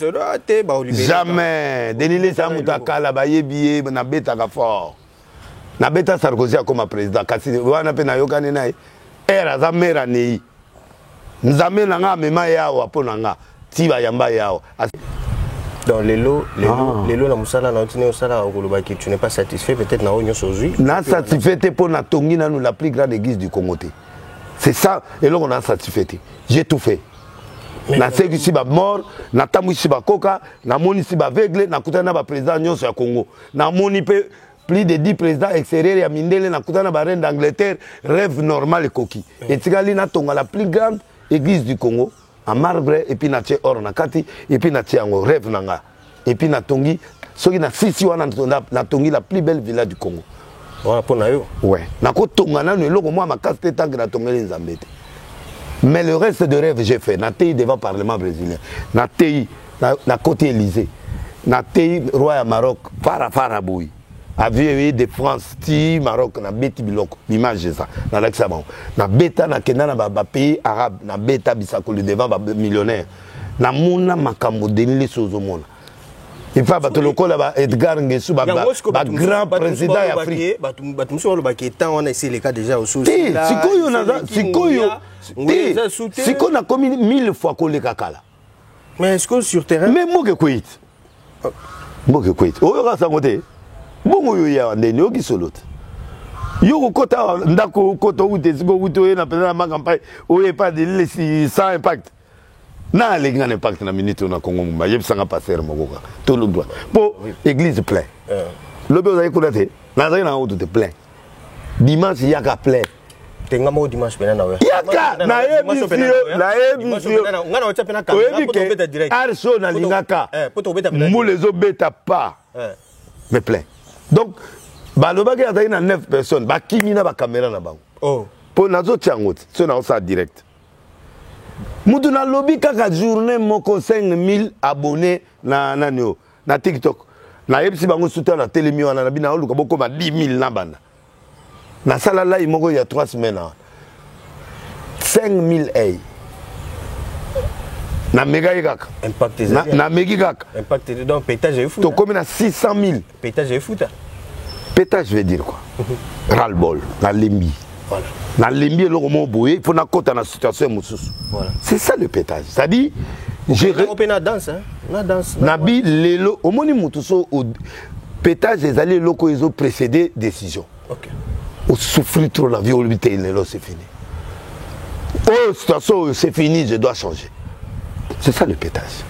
Jamais. Denile sa mutakala ba yebiye na beta ka fort. Na beta Sarkozy comme président kasi wana pe na yokane na era za mera ni. Nzame na nga mema yawa po na nga. Tiba yamba yao. Dans les lots la musala na otine osala okolobaki tu n'es pas satisfait peut-être na onyo sozui. Na satisfait pour na tongi na nous la plus grande église du Congo. C'est ça et là on a satisfait. J'ai tout fait. Na seki si ba mort, na tamu si ba koka, na moni si ba aveugle, na kutana ba président nyonso ya Congo. Na moni pe plus de 10 présidents extérieurs ya mindele na kutana ba reine d'Angleterre, rêve normal et coquille. Et tigali na tonga la plus grande église du Congo. En marbre et puis na or na kati et puis na tiango rêve nanga et puis na tongi soki na sisi wana na tongi la plus belle villa du Congo. Voilà pour nayo. Ouais. Na ko tonga na eloko moi makasi tant que na tongeli nzambete. Mais le reste de rêve j'ai fait na tei devant parlement brésilien. Na tei na côté Élysée. Na tei roi ya Maroc fara boui. Avion de France ti Maroc na beti biloko image ça na l'accès bon na beta na kenda na ba pays arabe na beta bisako le devant ba millionnaire na mona makambo denile sozo mona il fa bato lokola ba Edgar Ngesu ba grand président d'Afrique bato muso lo ba ki temps on a essayé les cas déjà au sous sikoyo na sikoyo na commis 1000 fois koleka kala mais est-ce que sur terrain mais moke kwit oyo ka sangote bongo yo ya ndeni oki solote yo kota ndako kota ute siko ute oye na pesa na campagne oye pas de lesi sans impact na les grands impact na minute na Congo mba yebisanga passer mokoka tout le droit po église plein lobe ozayi kulate na zayi na oto te plein dimanche yaka plein tenga mo dimanche pena na we yaka na ebisio ngana ocha pena kamera poto beta direct arso na lingaka poto beta pena mo les obeta pas mais plein. Donc, balobaki azali na 9 personnes, bakimi na ba caméra na bango. Oh. Po nazo tiangote, so na ça direct. Mutu na lobby kaka journée moko 5000 abonnés na TikTok. Na yebisi bango soutenir na télémi wana na bina oluka boko ba 10000 na banda. Na sala là moko il y a 3 semaines. 5000 ay. Na méga yaka impact na méga kaka impact donc pétage et fou to comme na 600 000 pétage et fou pétage veut dire quoi ras le bol na lembi voilà na lembi le romo boye il faut na kota na situation mususu voilà c'est ça le pétage ça dit j'ai na danse hein na danse na bi lelo omoni mutuso pétage les alliés locaux ils ont précédé décision OK on souffre trop la vie au lelo c'est fini oh situation c'est fini je dois changer. C'est ça le pétage.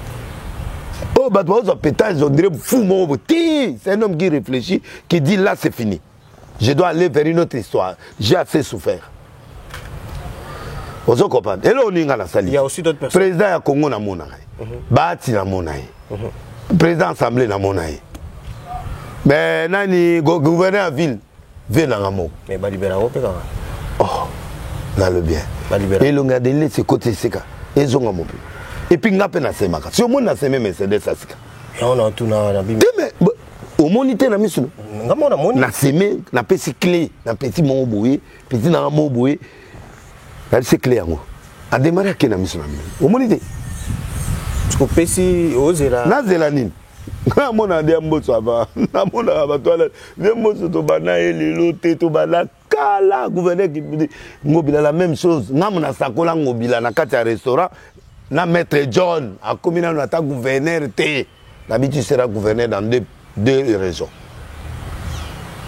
Oh, bah, le pétage, on dirait fou, c'est un homme qui réfléchit, qui dit là, c'est fini. Je dois aller vers une autre histoire. J'ai assez souffert. Ozo comprendre. Et là on inga la sali. Il y a aussi d'autres personnes. Président ya Congo na mona. Bati na mona. Président assemblée na mona. Mais nani gouverneur à ville vient na ngamo. Mais ba libéra o pe kama. Oh. Là le bien. Ba libéra. Et l'on a délai c'est côté seka. Et zonga mo. Et puis nga pe na semaka. Si au monde na semé Mercedes asika. Et on a tout na bimi. Mais au monité na misu. Ngamo na moni. Na semé na petit clé, na petit mon boye, petit na mo boye. C'est clair ngo. A démarrer que na misu na. Au monité. Tu peux pesi ozela. Na zela nini? Na mona de mboso ava. Na mona ba toile. De mboso to bana elelo te to bana kala gouverneur qui ngobila la même chose. Na mona sakola ngobila na kati ya restaurant. Na maître John a commis na ta gouverneur te. D'habitude sera gouverneur dans deux régions.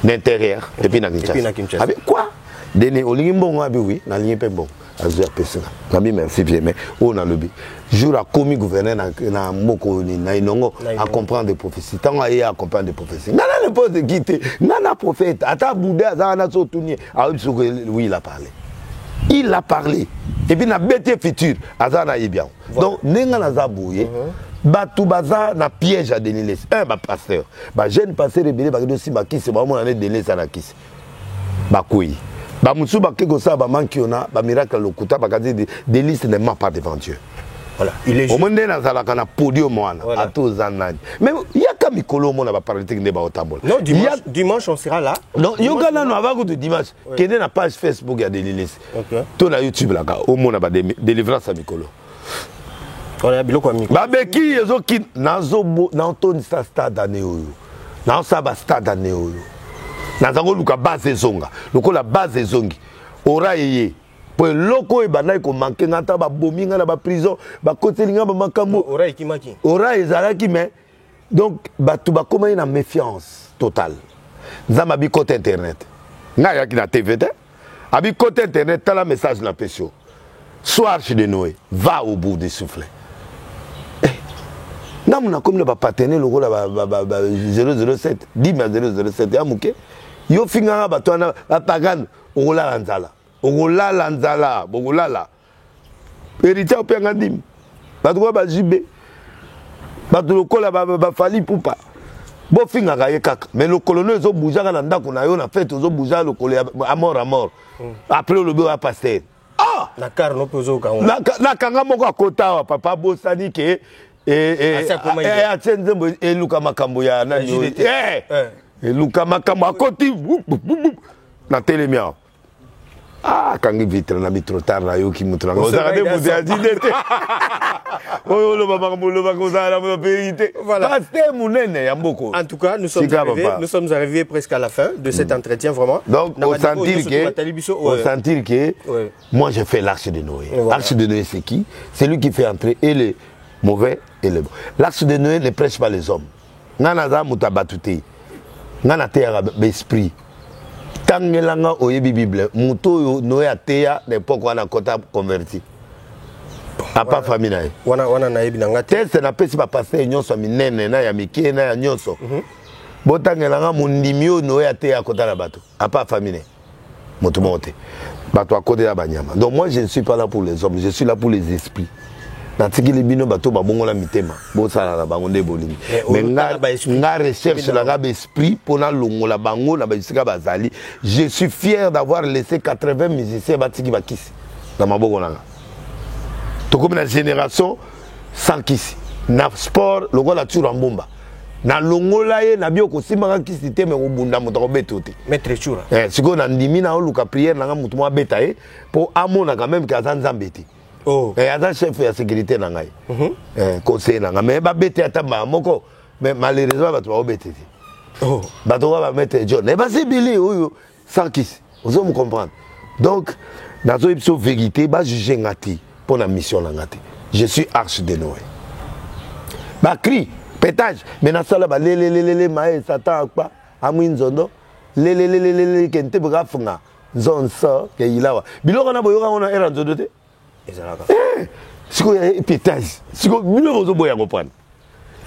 L'intérieur et puis na Kinshasa. Avec quoi? Dene olingi mbongo abi oui, na lingi pe mbongo. Azuer pesina. Nami merci bien mais on a le but. Jour a commis gouverneur na mboko ni na inongo à comprendre des prophéties. Tant à comprendre des prophéties. Nana ne pose quitter. Nana prophète. Ata Bouddha za na so tourner. Oui, il a parlé. Il a parlé. Et puis na bête futur azana yebia. Donc nenga na za bouye. Batu baza na piège à Deniles. Un ba pasteur. Ba jeune pasteur rebelle ba dosi ba kisi ba mo na Deniles na kisi. Ba koyi. Ba musu ba keko sa ba mankiona ba miracle lokuta ba kazi Deniles ne ment pas devant Dieu. Voilà, il est au monde na zala kana podium wana à tous anani. Mais il y a comme mikolo mo na ba paralytique ne ba otambola. Non, dimanche on sera là. Non, yoga na no avant que dimanche. Kende na page Facebook ya Deniles. OK. To na YouTube là au monde ba délivrance à mikolo. Voilà, biloko ami. Babeki ezoki nazo na Anthony stade année oyo. Na osaba stade année oyo. Nazango luka base zonga. Lokola base zongi. Ora yeye. Po loko e banai ko manke ngata ba bominga na ba prison, ba kotelinga ba makambo. Ora ekimaki. Ora ezalaki mais donc batu ba koma na méfiance totale. Nzama bi côté internet. Nga yaki na TVT. Abi côté internet tala message na pesio. Soir chez de Noé, va au bout des soufflets. Namuna comme le partenaire le rôle 007 10 007 ya muke yo finga ba twana pagan ola lanzala bogolala héritier openga ndim ba to ba jibe ba to lokola ba fali pupa bo finga ka ye kaka mais le colonel zo bouger na ndako na yo na fête zo bouger le colonel à mort après le bureau à pasteur na car no pozo ka na kanga moko akota papa bosani ke atsenze eluka makambo ya nani eluka makambo akoti na telemia kangi vitre na mitro tard na yo ki mutra ko za de mudi ajidete oyo lo makambo lo bakoza la vérité pasteur munene ya mboko. En tout cas, nous sommes arrivés presque à la fin de cet entretien vraiment. Donc on sentir que moi j'ai fait l'arche de Noé. L'arche de Noé c'est qui? C'est lui qui fait entrer et les mauvais et les bons. L'arche de Noé ne prêche pas les hommes. Nana za mutabatute. Nana teya l'esprit. Tangelanga oyebi Bible. Muto Noé ateya l'époque wana kota converti. Apa famille na. Wana na yebi nanga te. Test na pesi ba passer nyonso minene na ya mike na ya nyonso. Botangelanga mundimio Noé ateya kota na bato. Apa famille. Muto monte. Bato akode ya banyama. Donc moi je ne suis pas là pour les hommes, je suis là pour les esprits. Natiki libino bato babongola mitema bo sala na bango nde bolingi mais nga recherche la gabe esprit pona longola bango na basika bazali. Je suis fier d'avoir laissé 80 musiciens batiki bakisi na maboko nanga to comme la génération sans kisi na sport lokola tsura mbomba na longola ye na bioko simaka kisi te me obunda moto ko betote maître tsura siko na ndimi na oluka prière nanga mutu mo beta ye po amona quand même ka zanzambeti. Oh. Et à chef de sécurité nangai. Conseil nanga mais ba bete atamba moko mais malheureusement ba to ba bete. Oh. Ba to ba mettre John. Et ba c'est bilé oyo sans kiss. Vous allez me comprendre. Donc dans une vérité ba juger ngati pour la mission ngati. Je suis arche de Noé. Ba cri pétage mais na sala ba lelelelele maé satan akpa amwinzondo lelelelele kente bra funga zone ça ke ilawa. Biloko na boyoka ona era nzondo te. Siko ya pétage siko bino bozo boya comprendre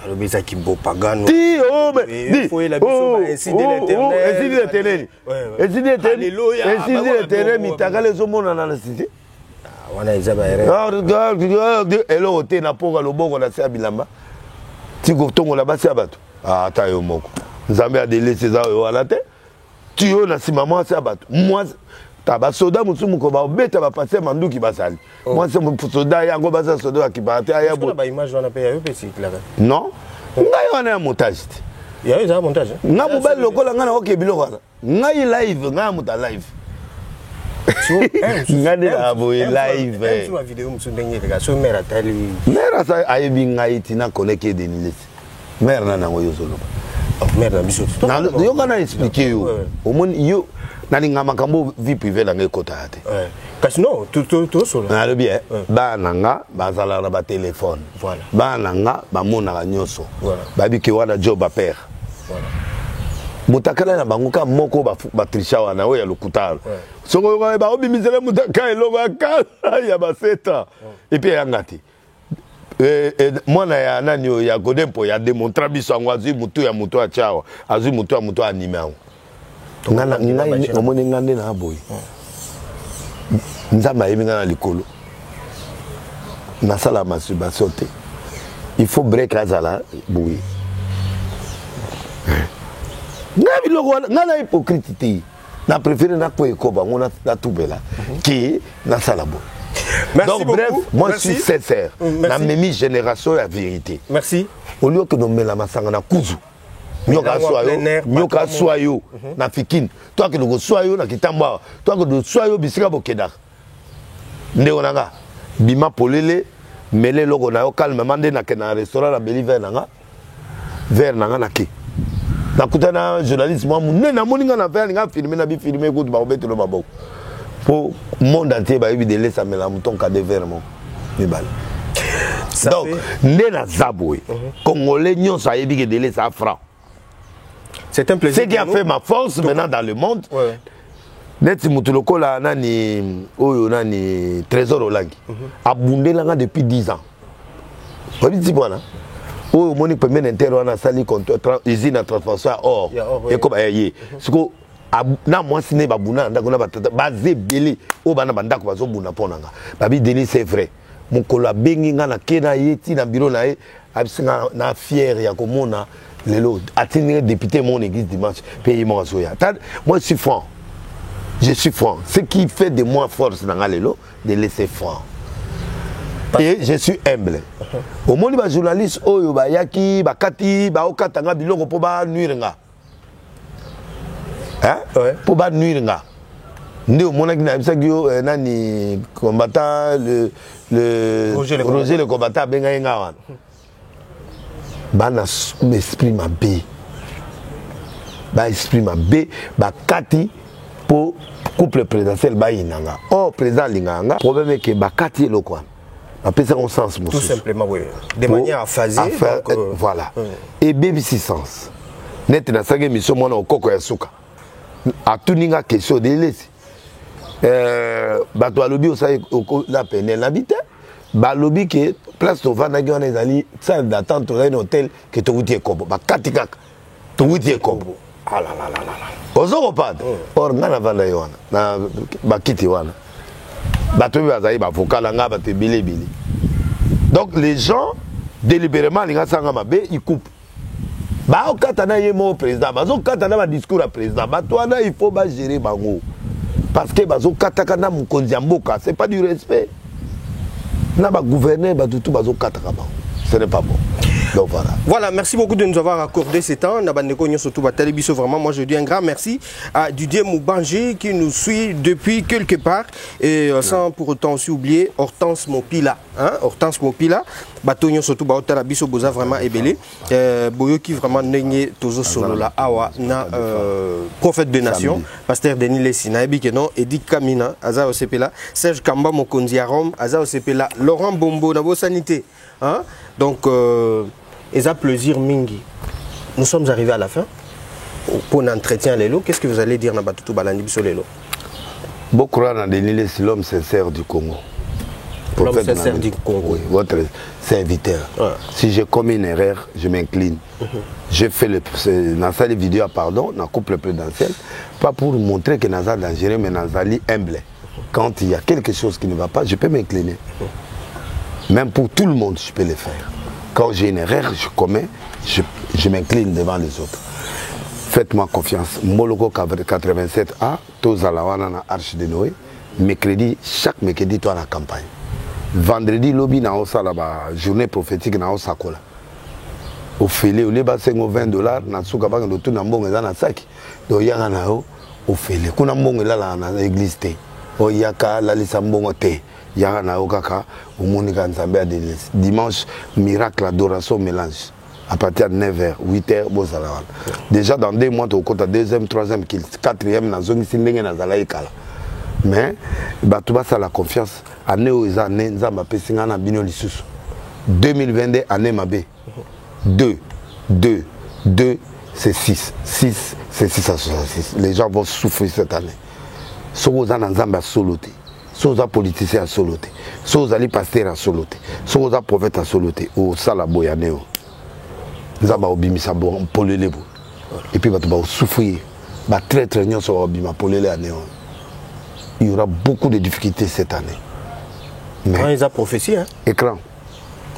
alobeza kimbo pagano ti oh mais faut la biso ainsi de l'éternel ainsi de l'éternel mitaka les hommes na la cité wana ezaba ere elo ote na poka loboko na se bilamba tiko tongo la basi abato ata yo moko nzambe a délaissé ça yo ala te tu yo na sima moi se abato moi ta ba soda musumu ko ba obeta ba passer manduki basali moi c'est mon soda yango basa soda ki ba te aya bo ba image wana pe yo petit clara non ngai wana montage ya yo za montage nga mobali lokola nga na oke biloko wana ngai live nga muta live ngande la boy live sur la vidéo musu ndenge ka so mera tali mera sa ayebi ngai tina connecter Denis mera na nango yo solo mera na biso na yo kana expliquer yo omoni yo nani nga makambo vie privée la ngai kota ate kasi non tout solo na le bien ba nanga bazala na ba téléphone voilà ba nanga ba mona ka nyoso voilà babi ke wana job a père voilà mutakala na bango ka moko ba trisha wana oya lokutalo songo yo ba obimisele mutaka eloko akala ya ba seta et puis yangati mwana ya nani ya Godempo ya démontra biso ngo azui mutu ya mutu a chawa azui mutu ya mutu anime ngo ngana ngai omoni ngande na boy nzamba yebi ngana likolo na sala masturbation te il faut break azala boy ngabi logo ngana hypocrite te na préféré na ko ekoba ngona na tubela qui na sala boy. Merci donc beaucoup. Bref, moi merci. Je suis sincère. La même génération la vérité. Merci. Au lieu que nous mettons la massanga na kuzu. Nyoka soyo na fikine. Toi que nous soyo na kitamba. Toi que nous soyo bisika bokedak. Ndéonanga. Bima polele mele logo na yo calme mande na kena restaurant la beliver nanga. Ver nanga na ki. Na kutana journaliste moi na moninga na ver nga filmer na bi filmer ko ba obeto lo maboko. Pour le monde entier, il y a des gens qui ont des verres. Donc, Congolais, c'est un plaisir. Ce qui a fait ma force maintenant dans le monde, c'est que Trésor Olangi a abondé depuis 10 ans. Vous voyez ce que je premier intervention contre usine à transformation à or. Na moi sine babuna ndako na batata bazé belé o bana bandako bazo buna ponanga babi Denis c'est vrai mon kola bengi nga na kena yeti na bureau na e abisinga na fier ya komona lelo atini député mon église dimanche pays moi soya moi je suis franc ce qui fait de moi force na lelo de laisser franc et je suis humble au monde ba journaliste oyo ba yaki ba kati ba okatanga biloko po ba nuire nga pour pas nuire nga ndio mona kina bisagio nani combattant Roger le combattant benga nga wana bana m'exprime B ba exprime B ba kati pour couple présidentiel ba inanga oh président linganga problème est que ba kati le quoi après ça on sens tout simplement oui de manière à phaser voilà et baby sens net na sage mission mona okoko ya suka a tout ninga question de laisser bato alobi osai la peine l'habité balobi que place to vana gyo na ezali salle d'attente dans un hôtel que to wuti ekobo ba katikaka to wuti ekobo ala la la la ozo kopad or ngana vana yona na bakiti wana bato bazali ba vocal nga ba te bilebili donc les gens délibérément linga sanga mabe ils coupent ba okatana yemo président bazo katana ba discours à président ba toana il faut ba gérer bango parce que bazo kataka na mukonzi ya mboka c'est pas du respect na ba gouverner ba tout bazo kataka bango ce n'est pas bon. Donc voilà, merci beaucoup de nous avoir accordé ce temps. Surtout vraiment, moi je dis un grand merci à Didier Moubangé qui nous suit depuis quelque part et sans pour autant aussi oublier Hortense Mopila, hein? Hortense Mopila, Batonio surtout Baotala Biso Boza vraiment ébélé, Boyo qui vraiment n'est tozo solo la awa na prophète de nation, pasteur Denis Lessina, Ebikeno, Edith Kamina, Aza Osepela, Serge Kamba Mokonzi à Rome, Aza Osepela, Laurent Bombo, Nabo Sanité, hein? Donc et ça plaisir mingi. Nous sommes arrivés à la fin pour un entretien Lelo. Qu'est-ce que vous allez dire Nabatutu Balandi Biso Lelo? Beaucoup dans Denis, c'est l'homme sincère du Congo. L'homme sincère du Congo. Oui, votre serviteur. Ouais. Si j'ai commis une erreur, je m'incline. J'ai fait dans cette vidéo, pardon, dans le couple présidentiel, pas pour montrer que Nazar dangereux, mais Nazali humble. Quand il y a quelque chose qui ne va pas, je peux m'incliner. Même pour tout le monde, je peux le faire. Quand j'ai une erreur, je commets, je m'incline devant les autres. Faites-moi confiance. Moloko 87A, Tozalawana na Arche de Noé. Mercredi, chaque mercredi, toi à la campagne. Vendredi, lobby na osa la journée prophétique na osa kola. Au félé, au liba $20, na souka banga do tout na mbongo za na saki. Do yanga na au félé. Kuna mbongo la na église te. O yaka la lisa mbongo te. Yanga na kaka au monika nzambe de dimanche miracle adoration mélange. À partir de 9h, 8h, bon ça va. Déjà dans 2 mois, tu as 2e, 3e, 4e, na zone sindenge na zala ikala. Mais tu vas la confiance. Année où ils année, nous avons appelé Singana Bino Lissus. 2022 année mabé. 2, c'est 6. 6, c'est 6 à 66. Les gens vont souffrir cette année. Soit aux Anzamba soloté, soit aux politiciens à soloté, soit aux ali pasteurs à soloté, soit aux prophètes à soloté, au Salaboyaneo. Nous avons obimisa bon pour le lebo. Et puis tu vas souffrir. Très très bien sur obima pour le néo. Il y aura beaucoup de difficultés cette année. Mais quand ils ont prophétie, hein? Écran.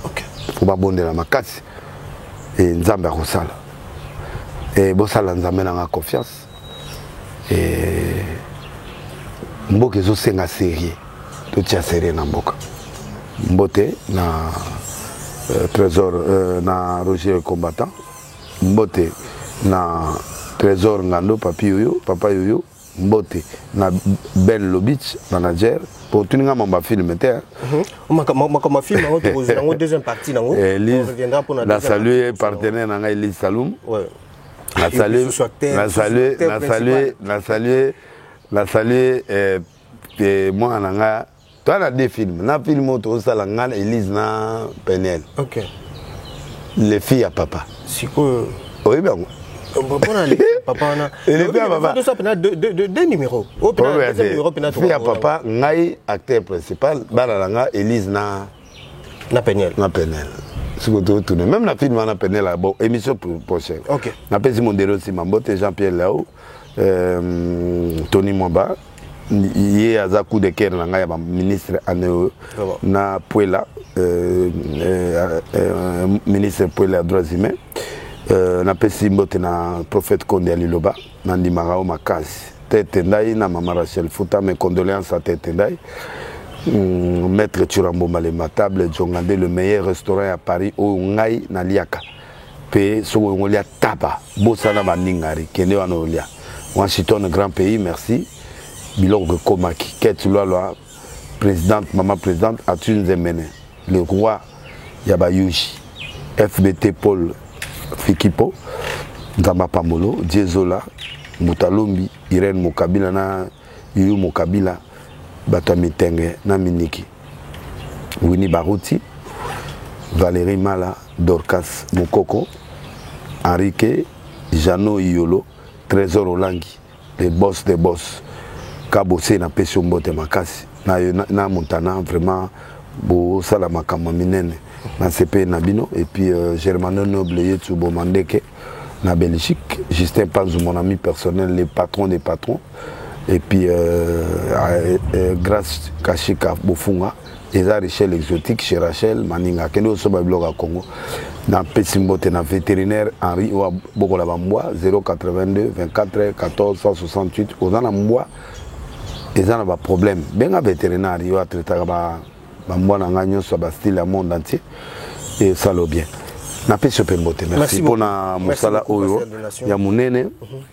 Ok. Faut pas bonner la makasi. Et Nzamba Rosala. Et Bossala Nzamba n'a confiance. Et Mboke zo senga sérieux. Tout tient sérieux dans Mboka. Mbote na trésor na Roger combattant. Mbote na trésor ngando papa yoyo. Mbote na Ben Lobich manager pour tout le monde film terre. Ma film en deuxième partie on reviendra pour la saluer partenaire na Elise Saloum. Ouais. La saluer moi nanga toi na deux films na film auto ça la Elise na Penel. OK. Les filles à papa. C'est quoi? Oui bien. Papa deux numéros. Fille à papa, ngai acteur principal, balalanga Elise na Penel. Na Penel. Même la film na Penel bon émission prochaine. OK. Na pesi Mondero si Mambote Jean-Pierre Lao, Tony Mwamba, yé azaku de cœur nanga ya ministre aneo na Puela, ministre Puela droits humains. Na pesi mbote na prophète Konde Aliloba nandi marao makasi tete ndai na mama Rachel Fouta mes condoléances à tete ndai maître Turambo Malema table Jongande le meilleur restaurant à Paris au ngai na liaka pe so ngolia taba bosana baningari kende wana olia Washington grand pays merci bilongo komaki ketulwa présidente maman présidente Atune Zemene le roi Yabayushi FBT Paul Fikipo, Nzamba Pamolo, Diezola, Mutalombi, Irene Mokabila na Yuyu Mokabila, Bata Mitenge na Miniki, Winnie Barouti, Valérie Mala, Dorcas Mokoko, Enrique, Jano Iolo, Trésor Olangi, les boss des boss, Kabose na Pesio Mbote Makasi, na Montana vraiment beau Salamakama Minene. Na CP Nabino et puis Germano Noble Yetsubo Mandeke na Belgique, Justin Panzou mon ami personnel, les patrons des patrons et puis grâce Kashika Bofunga et ça Rachel exotique chez Rachel Maninga kendo soba blog à Congo na Pesimbote na vétérinaire Henri wa Bokola Bamboa 082 24 14 168 ozana Mboa ezana ba problème benga vétérinaire yo traiter ba Bamboa na ngagno so ba style à monde entier et ça lo bien. Merci pour na musala oyo ya munene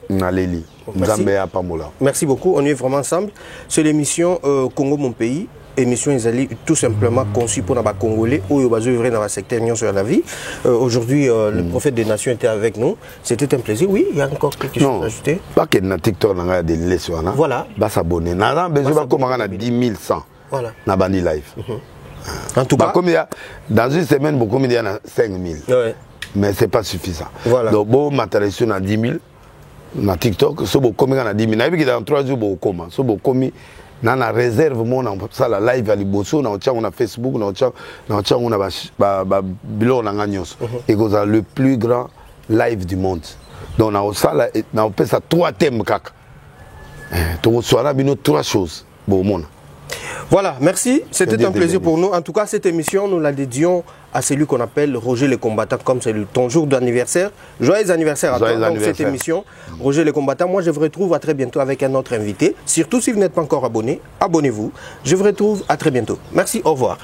na leli nzambe ya pamola. Merci beaucoup, on est vraiment ensemble. C'est l'émission Congo mon pays. Émission Isali tout simplement conçue pour les Congolais où ils vont œuvrer dans le secteur sur la vie. Aujourd'hui, le prophète des nations était avec nous. C'était un plaisir. Oui, il y a encore quelque chose à ajouter. Pas que na TikTok na des leçons. Voilà. Bah s'abonner. Na besoin comment on a 10 100. Voilà. Na bandi live. En tout cas, dans une semaine, beaucoup il y en a 5 000. Ouais. Mais c'est pas suffisant. Voilà. Donc bon matériel na 10 000 na TikTok, so beaucoup il y en a 10 000. Na dans 3 jours beaucoup comment. So beaucoup na réserve mon ça la live à liboso na on a Facebook na on a ba bilo na nganyos et que le plus grand live du monde donc na ça na on peut ça 3 thèmes kaka to soir bino 3 choses bon monde Voilà, merci. C'était un plaisir pour nous. En tout cas, cette émission, nous la dédions à celui qu'on appelle Roger le combattant, comme c'est ton jour d'anniversaire. Joyeux anniversaire à toi. Donc, cette émission, Roger le combattant. Moi, je vous retrouve à très bientôt avec un autre invité. Surtout si vous n'êtes pas encore abonné, abonnez-vous. Je vous retrouve à très bientôt. Merci, au revoir.